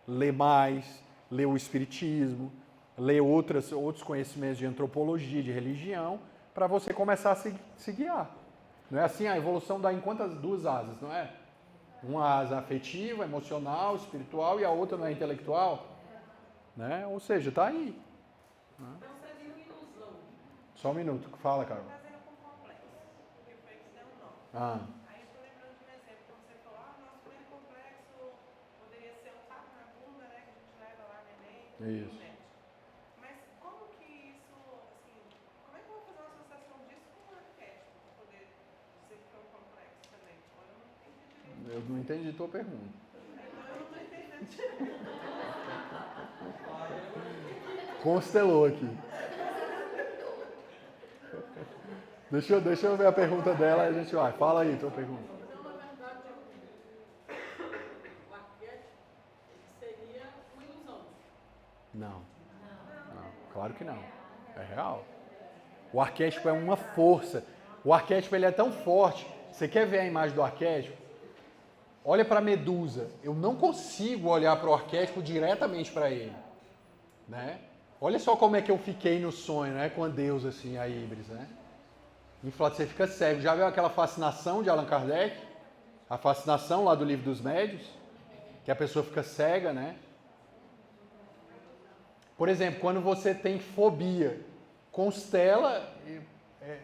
ler mais, ler o espiritismo, ler outros conhecimentos de antropologia, de religião, para você começar a se guiar. Não é assim, a evolução dá em quantas? 2 asas, não é? Uma asa afetiva, emocional, espiritual, e a outra não é intelectual? Né? Ou seja, está aí. Né? Então seria uma ilusão. Só um minuto, fala, Carol. Fazendo com complexo, porque foi que deu o nome. Aí eu tô lembrando Isso. Mas como que isso, assim, como é que eu vou fazer uma associação disso com o arquétipo para poder dizer que é um complexo também? Tipo, eu não entendi direito. Eu não entendi tua pergunta. Então eu não estou entendendo direito. Constelou aqui. Deixa eu ver a pergunta dela e a gente vai. Fala aí, tua pergunta. Então, na verdade, o arquétipo seria uma ilusão. Não, claro que não. É real. O arquétipo é uma força. O arquétipo ele é tão forte. Você quer ver a imagem do arquétipo? Olha para a Medusa. Eu não consigo olhar para o arquétipo diretamente para ele. Né? Olha só como é que eu fiquei no sonho, né? Com a deusa, assim, a Íbris, né? Você fica cego. Já viu aquela fascinação de Allan Kardec? A fascinação lá do Livro dos Médiuns? Que a pessoa fica cega, né? Por exemplo, quando você tem fobia, constela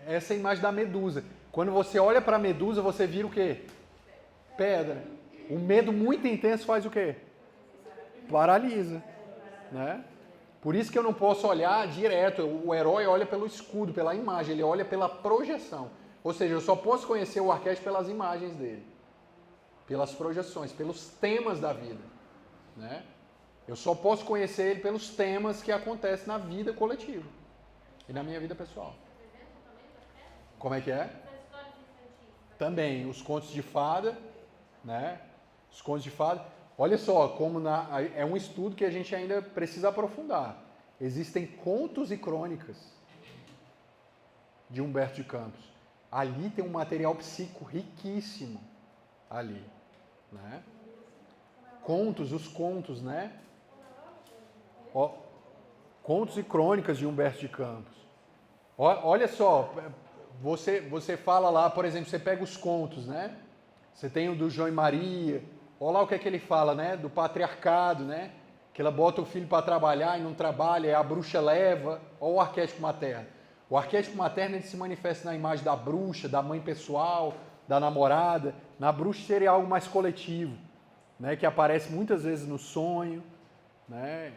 essa imagem da Medusa. Quando você olha para a Medusa, você vira o quê? Pedra. O medo muito intenso faz o quê? Paralisa, né? Por isso que eu não posso olhar direto. O herói olha pelo escudo, pela imagem, ele olha pela projeção. Ou seja, eu só posso conhecer o arquétipo pelas imagens dele, pelas projeções, pelos temas da vida, né? Eu só posso conhecer ele pelos temas que acontecem na vida coletiva e na minha vida pessoal. Como é que é? Também, os contos de fada, né? Os contos de fada. Olha só, como é um estudo que a gente ainda precisa aprofundar. Existem contos e crônicas de Humberto de Campos. Ali tem um material psíquico riquíssimo. Ali, né? Os contos, né? Ó, contos e crônicas de Humberto de Campos. Olha só, você fala lá, por exemplo, você pega os contos, né? Você tem o do João e Maria. Olha lá o que é que ele fala, né? Do patriarcado, né? Que ela bota o filho para trabalhar e não trabalha, e a bruxa leva. Olha o arquétipo materno. O arquétipo materno ele se manifesta na imagem da bruxa, da mãe pessoal, da namorada. Na bruxa seria algo mais coletivo, né? Que aparece muitas vezes no sonho, né?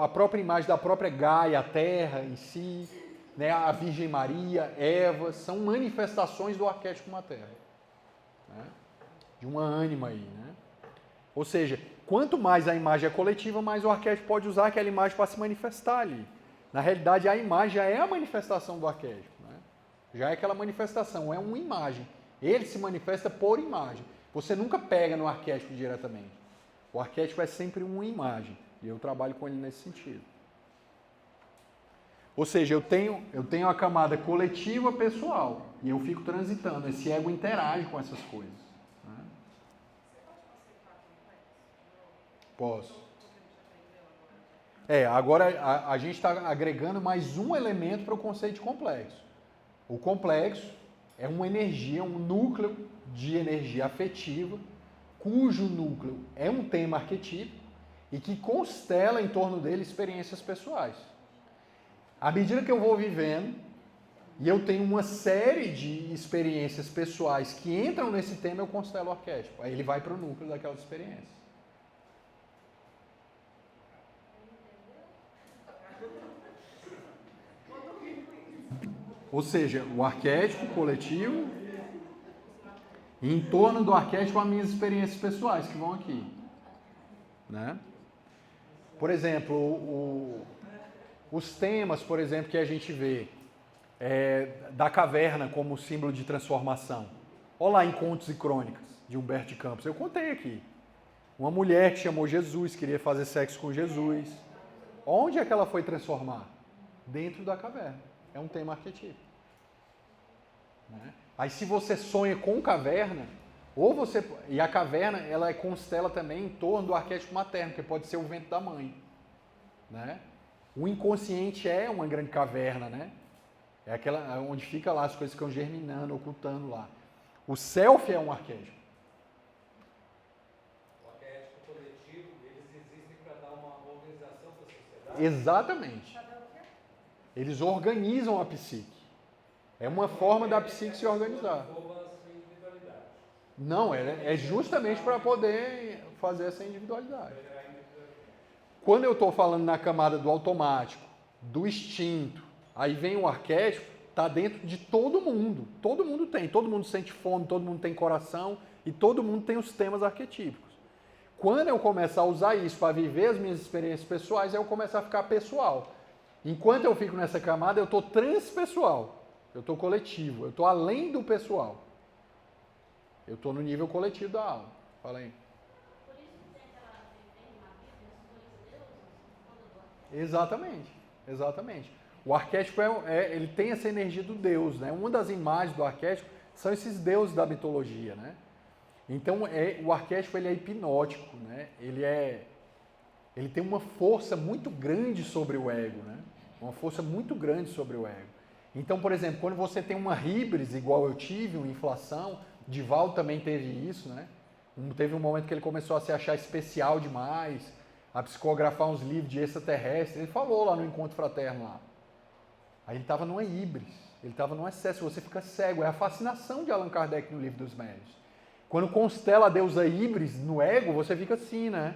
A própria imagem da própria Gaia, a terra em si, né? A Virgem Maria, Eva, são manifestações do arquétipo materno, né? De uma ânima aí, né? Ou seja, quanto mais a imagem é coletiva, mais o arquétipo pode usar aquela imagem para se manifestar ali. Na realidade, a imagem já é a manifestação do arquétipo, né? Já é aquela manifestação, é uma imagem. Ele se manifesta por imagem. Você nunca pega no arquétipo diretamente. O arquétipo é sempre uma imagem. E eu trabalho com ele nesse sentido. Ou seja, eu tenho a camada coletiva pessoal. E eu fico transitando. Esse ego interage com essas coisas. Posso. Agora a gente está agregando mais um elemento para o conceito de complexo. O complexo é uma energia, um núcleo de energia afetiva, cujo núcleo é um tema arquetípico e que constela em torno dele experiências pessoais. À medida que eu vou vivendo, e eu tenho uma série de experiências pessoais que entram nesse tema, eu constelo o arquétipo. Aí ele vai para o núcleo daquelas experiências. Ou seja, o arquétipo coletivo e em torno do arquétipo as minhas experiências pessoais que vão aqui, né? Por exemplo, os temas, por exemplo, que a gente vê da caverna como símbolo de transformação. Olha lá em Contos e Crônicas, de Humberto de Campos. Eu contei aqui. Uma mulher que chamou Jesus, queria fazer sexo com Jesus. Onde é que ela foi transformar? Dentro da caverna. É um tema arquetípico. Né? Aí se você sonha com caverna, e a caverna ela constela também em torno do arquétipo materno, que pode ser o ventre da mãe. Né? O inconsciente é uma grande caverna, né? É aquela onde fica lá, as coisas ficam germinando, ocultando lá. O self é um arquétipo. O arquétipo coletivo, eles existem para dar uma organização para a sociedade? Exatamente. Eles organizam a psique. É uma forma da psique se organizar. Não, é justamente para poder fazer essa individualidade. Quando eu estou falando na camada do automático, do instinto, aí vem o arquétipo, está dentro de todo mundo. Todo mundo tem, todo mundo sente fome, todo mundo tem coração e todo mundo tem os temas arquetípicos. Quando eu começar a usar isso para viver as minhas experiências pessoais, eu começo a ficar pessoal. Enquanto eu fico nessa camada, eu estou transpessoal, eu estou coletivo, eu estou além do pessoal. Eu estou no nível coletivo da alma. Fala aí. Por isso que tem aquela tem uma Bíblia, os dois deuses, Exatamente, exatamente. O arquétipo ele tem essa energia do Deus, né? Uma das imagens do arquétipo são esses deuses da mitologia, né? Então o arquétipo ele é hipnótico, né? Ele tem uma força muito grande sobre o ego, né? Uma força muito grande sobre o ego. Então, por exemplo, quando você tem uma híbris igual eu tive, uma inflação, Divaldo também teve isso, né? Teve um momento que ele começou a se achar especial demais, a psicografar uns livros de extraterrestre. Ele falou lá no Encontro Fraterno lá. Aí ele estava numa híbris, ele estava num excesso, você fica cego. É a fascinação de Allan Kardec no Livro dos Médiuns. Quando constela a deusa híbris no ego, você fica assim, né?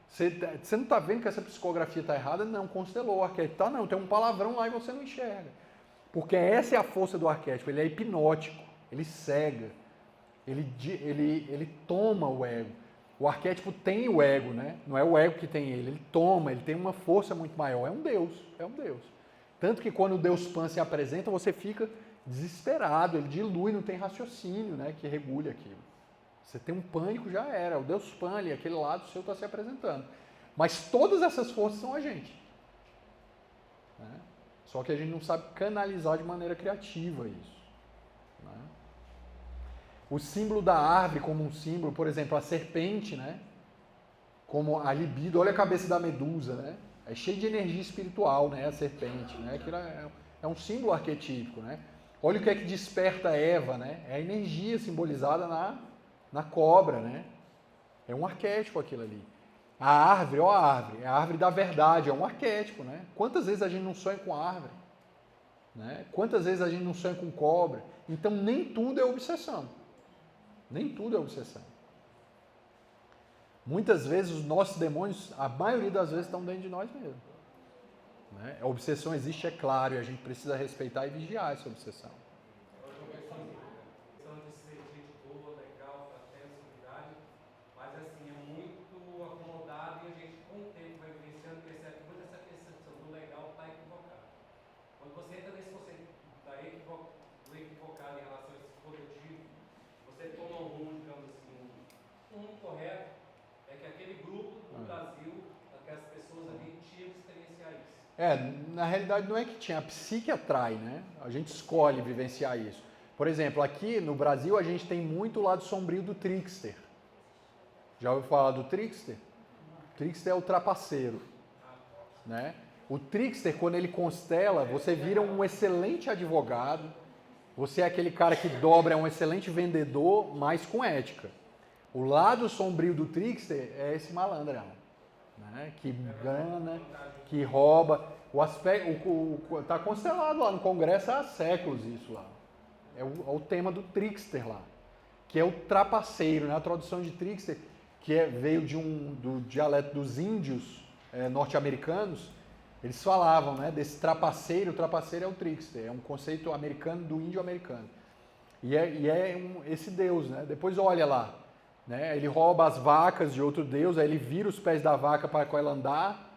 Você não está vendo que essa psicografia está errada? Não, constelou o arquétipo. Tá, não, tem um palavrão lá e você não enxerga. Porque essa é a força do arquétipo, ele é hipnótico, ele cega, ele toma o ego. O arquétipo tem o ego, né? Não é o ego que tem ele toma, ele tem uma força muito maior. É um Deus, é um Deus. Tanto que quando o Deus Pan se apresenta, você fica desesperado, ele dilui, não tem raciocínio, né, que regule aquilo. Você tem um pânico, já era. O Deus Pan ali, aquele lado seu está se apresentando. Mas todas essas forças são a gente. Né? Só que a gente não sabe canalizar de maneira criativa isso. Né? O símbolo da árvore como um símbolo, por exemplo, a serpente, né? Como a libido, olha a cabeça da medusa, né? É cheio de energia espiritual, né? A serpente, né? Aquilo é um símbolo arquetípico, né? Olha o que é que desperta Eva, né? É a energia simbolizada na cobra, né? É um arquétipo aquilo ali. A árvore, ó a árvore, é a árvore da verdade, é um arquétipo, né? Quantas vezes a gente não sonha com árvore? Né? Quantas vezes a gente não sonha com cobra? Então nem tudo é obsessão. Nem tudo é obsessão. Muitas vezes os nossos demônios, a maioria das vezes, estão dentro de nós mesmos. Né? A obsessão existe, é claro, e a gente precisa respeitar e vigiar essa obsessão. Questão de ser gente boa, legal, fraterno, solidário, mas assim, é muito acomodado e a gente com o tempo vai vivenciando, percebe muito essa percepção do legal está equivocado. Quando você entra nesse conceito do equivocado em relação a esse coletivo, você toma um rumo, digamos assim, um rumo correto, é que aquele grupo do Brasil, aquelas pessoas ali tinham que experienciar isso. Na realidade não é que tinha, a psique atrai, né? A gente escolhe vivenciar isso. Por exemplo, aqui no Brasil a gente tem muito o lado sombrio do trickster. Já ouviu falar do trickster? O trickster é o trapaceiro, né? O trickster, quando ele constela, você vira um excelente advogado, você é aquele cara que dobra, é um excelente vendedor, mas com ética. O lado sombrio do trickster é esse malandrão, né? Que engana, que rouba. O aspecto está constelado lá no Congresso há séculos isso lá. É o tema do trickster lá, que é o trapaceiro, né? A tradução de trickster, que veio do dialeto dos índios norte-americanos. Eles falavam, né, desse trapaceiro. O trapaceiro é o trickster, é um conceito americano do índio americano. E esse deus, né? Depois olha lá, né? Ele rouba as vacas de outro deus, aí ele vira os pés da vaca para ela andar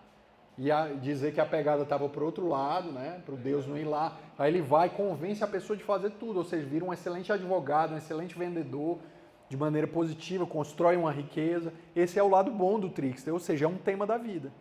e dizer que a pegada estava para o outro lado, né? Para o deus não ir lá. Aí ele vai e convence a pessoa de fazer tudo, ou seja, vira um excelente advogado, um excelente vendedor de maneira positiva, constrói uma riqueza. Esse é o lado bom do trickster, ou seja, é um tema da vida,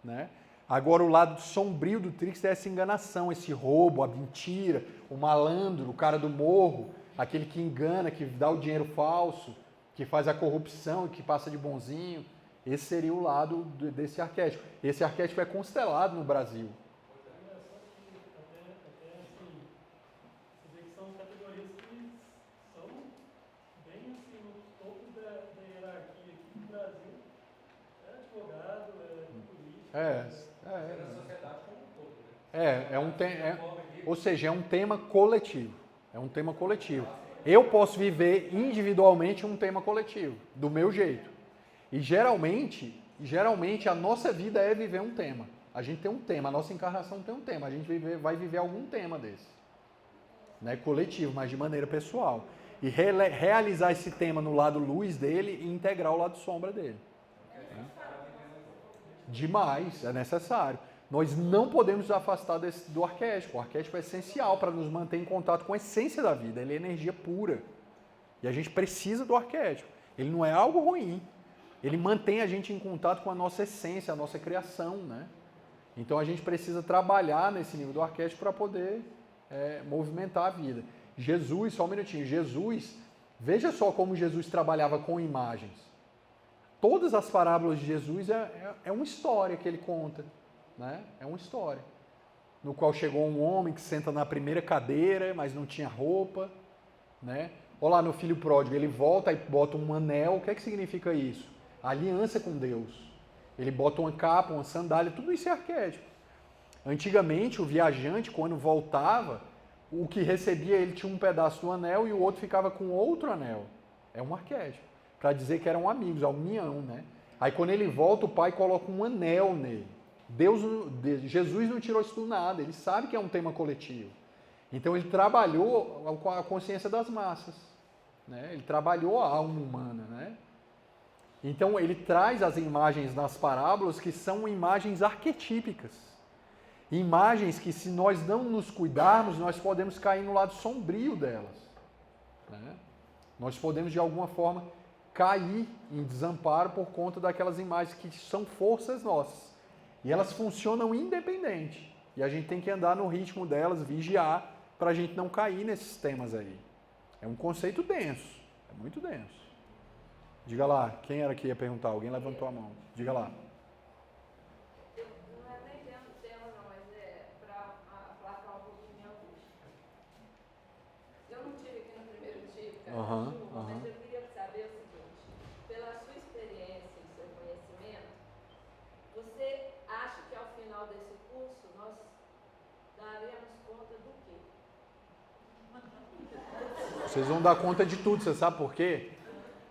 né? Agora, o lado sombrio do trickster é essa enganação, esse roubo, a mentira, o malandro, o cara do morro, aquele que engana, que dá o dinheiro falso, que faz a corrupção, que passa de bonzinho. Esse seria o lado desse arquétipo. Esse arquétipo é constelado no Brasil. Você vê que são categorias que são bem assim, no topo da hierarquia aqui no Brasil. É advogado, é político. Na sociedade como um todo, né? Ou seja, é um tema coletivo. É um tema coletivo. Eu posso viver individualmente um tema coletivo, do meu jeito. E geralmente, geralmente a nossa vida é viver um tema. A gente tem um tema, a nossa encarnação tem um tema. A gente vai viver algum tema desse. Né? Coletivo, mas de maneira pessoal. E realizar esse tema no lado luz dele e integrar o lado sombra dele. Né? Demais, é necessário. Nós não podemos nos afastar do arquétipo. O arquétipo é essencial para nos manter em contato com a essência da vida. Ele é energia pura. E a gente precisa do arquétipo. Ele não é algo ruim. Ele mantém a gente em contato com a nossa essência, a nossa criação, né? Então a gente precisa trabalhar nesse nível do arquétipo para poder movimentar a vida. Jesus, só um minutinho, Jesus, veja só como Jesus trabalhava com imagens. Todas as parábolas de Jesus é uma história que ele conta, né? É uma história. No qual chegou um homem que senta na primeira cadeira, mas não tinha roupa, né? Olha lá no filho pródigo, ele volta e bota um anel. O que é que significa isso? A aliança com Deus. Ele bota uma capa, uma sandália, tudo isso é arquétipo. Antigamente, o viajante, quando voltava, o que recebia, ele tinha um pedaço do anel e o outro ficava com outro anel. É um arquétipo. Para dizer que eram amigos, a união, né? Aí quando ele volta, o pai coloca um anel nele. Jesus não tirou isso do nada, ele sabe que é um tema coletivo. Então ele trabalhou com a consciência das massas, né? Ele trabalhou a alma humana, né? Então ele traz as imagens nas parábolas que são imagens arquetípicas. Imagens que, se nós não nos cuidarmos, nós podemos cair no lado sombrio delas, né? Nós podemos de alguma forma cair em desamparo por conta daquelas imagens que são forças nossas. E elas funcionam independente. E a gente tem que andar no ritmo delas, vigiar, para a gente não cair nesses temas aí. É um conceito denso, é muito denso. Diga lá, quem era que ia perguntar? Alguém levantou a mão. Diga lá. Não é nem dentro do tema, não, mas é para aplacar um pouquinho minha angústia. Eu não estive aqui no primeiro dia, por causa da chuva, mas eu queria saber o seguinte: pela sua experiência e seu conhecimento, você acha que ao final desse curso nós daremos conta do quê? Vocês vão dar conta de tudo, você sabe por quê?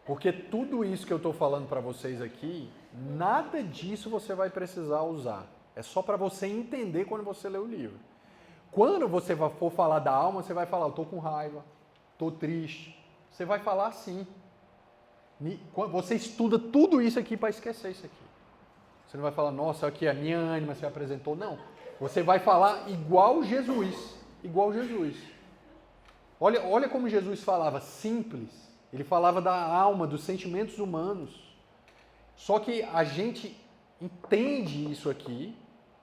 Porque tudo isso que eu estou falando para vocês aqui, nada disso você vai precisar usar. É só para você entender quando você lê o livro. Quando você for falar da alma, você vai falar, eu estou com raiva, estou triste. Você vai falar assim. Você estuda tudo isso aqui para esquecer isso aqui. Você não vai falar, nossa, aqui a minha ânima se apresentou. Não. Você vai falar igual Jesus. Igual Jesus. Olha como Jesus falava, simples. Ele falava da alma, dos sentimentos humanos. Só que a gente entende isso aqui,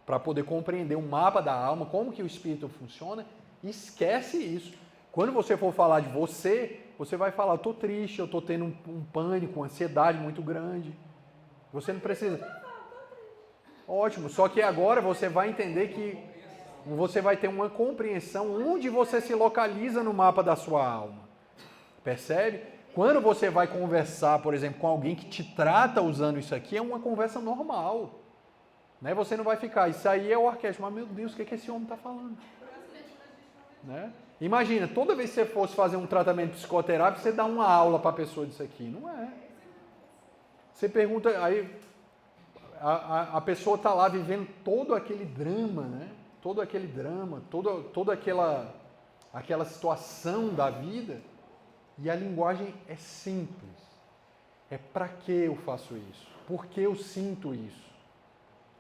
para poder compreender o mapa da alma, como que o espírito funciona, e esquece isso. Quando você for falar de você vai falar, eu estou triste, eu estou tendo um pânico, uma ansiedade muito grande. Você não precisa... Ótimo, só que agora você vai entender que você vai ter uma compreensão onde você se localiza no mapa da sua alma. Percebe? Quando você vai conversar, por exemplo, com alguém que te trata usando isso aqui, é uma conversa normal. Né? Você não vai ficar, isso aí é o arquétipo, mas meu Deus, o que esse homem está falando? Né? Imagina, toda vez que você fosse fazer um tratamento psicoterápico, você dá uma aula para a pessoa disso aqui. Não é. Você pergunta, aí a pessoa está lá vivendo todo aquele drama, né? Todo aquele drama, toda aquela situação da vida, e a linguagem é simples. É para que eu faço isso? Por que eu sinto isso?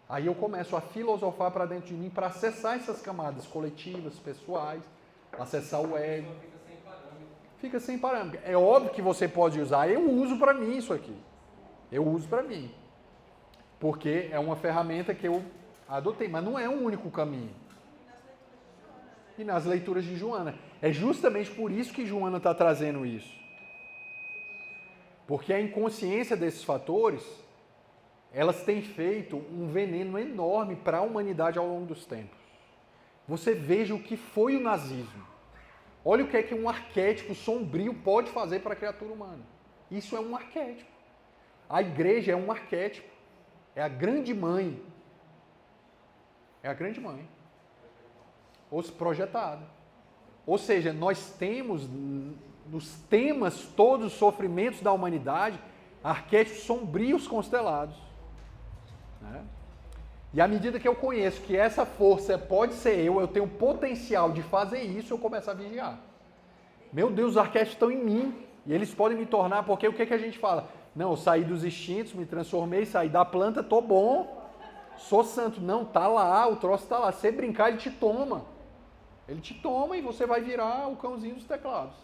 Aí eu começo a filosofar para dentro de mim para acessar essas camadas coletivas, pessoais, acessar o ego. Fica sem parâmetro. É óbvio que você pode usar. Eu uso para mim isso aqui. Eu uso para mim. Porque é uma ferramenta que eu adotei, mas não é o único caminho. E nas leituras de Joana. É justamente por isso que Joana está trazendo isso. Porque a inconsciência desses fatores, elas têm feito um veneno enorme para a humanidade ao longo dos tempos. Você veja o que foi o nazismo. Olha o que é que um arquétipo sombrio pode fazer para a criatura humana. Isso é um arquétipo. A igreja é um arquétipo. É a grande mãe. É a grande mãe. Ou projetada. Ou seja, nós temos nos temas todos os sofrimentos da humanidade arquétipos sombrios constelados. né? E à medida que eu conheço que essa força pode ser eu tenho potencial de fazer isso, eu começo a vigiar. Meu Deus, os arquétipos estão em mim. E eles podem me tornar, porque o que a gente fala? Não, eu saí dos instintos, me transformei, saí da planta, tô bom, sou santo. Não, tá lá, o troço tá lá. Se você brincar, ele te toma. Ele te toma e você vai virar o cãozinho dos teclados.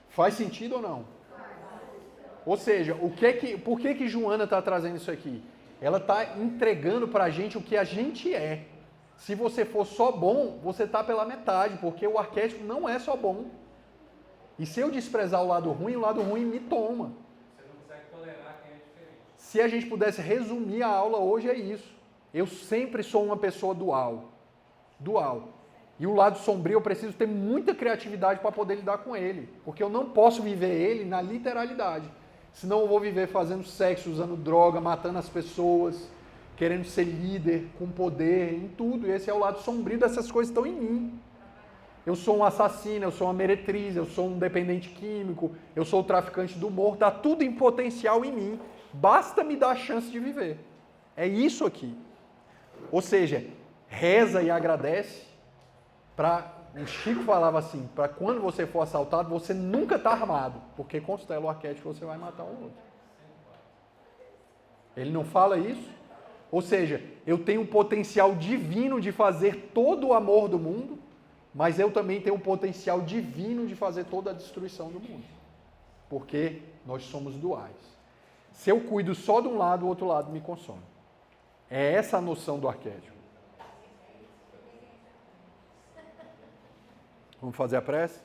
Faz sentido ou não? Ou seja, por que Joana está trazendo isso aqui? Ela está entregando para a gente o que a gente é. Se você for só bom, você está pela metade, porque o arquétipo não é só bom. E se eu desprezar o lado ruim me toma. Você não consegue tolerar quem é diferente. Se a gente pudesse resumir a aula hoje, é isso. Eu sempre sou uma pessoa dual. Dual. E o lado sombrio eu preciso ter muita criatividade para poder lidar com ele. Porque eu não posso viver ele na literalidade. Senão eu vou viver fazendo sexo, usando droga, matando as pessoas, querendo ser líder, com poder, em tudo. E esse é o lado sombrio dessas coisas que estão em mim. Eu sou um assassino, eu sou uma meretriz, eu sou um dependente químico, eu sou o traficante do humor. Está tudo em potencial em mim. Basta me dar a chance de viver. É isso aqui. Ou seja, reza e agradece para... O Chico falava assim, para quando você for assaltado, você nunca está armado, porque constela o arquétipo você vai matar o outro. Ele não fala isso? Ou seja, eu tenho um potencial divino de fazer todo o amor do mundo, mas eu também tenho um potencial divino de fazer toda a destruição do mundo. Porque nós somos duais. Se eu cuido só de um lado, o outro lado me consome. É essa a noção do arquétipo. Vamos fazer a prece?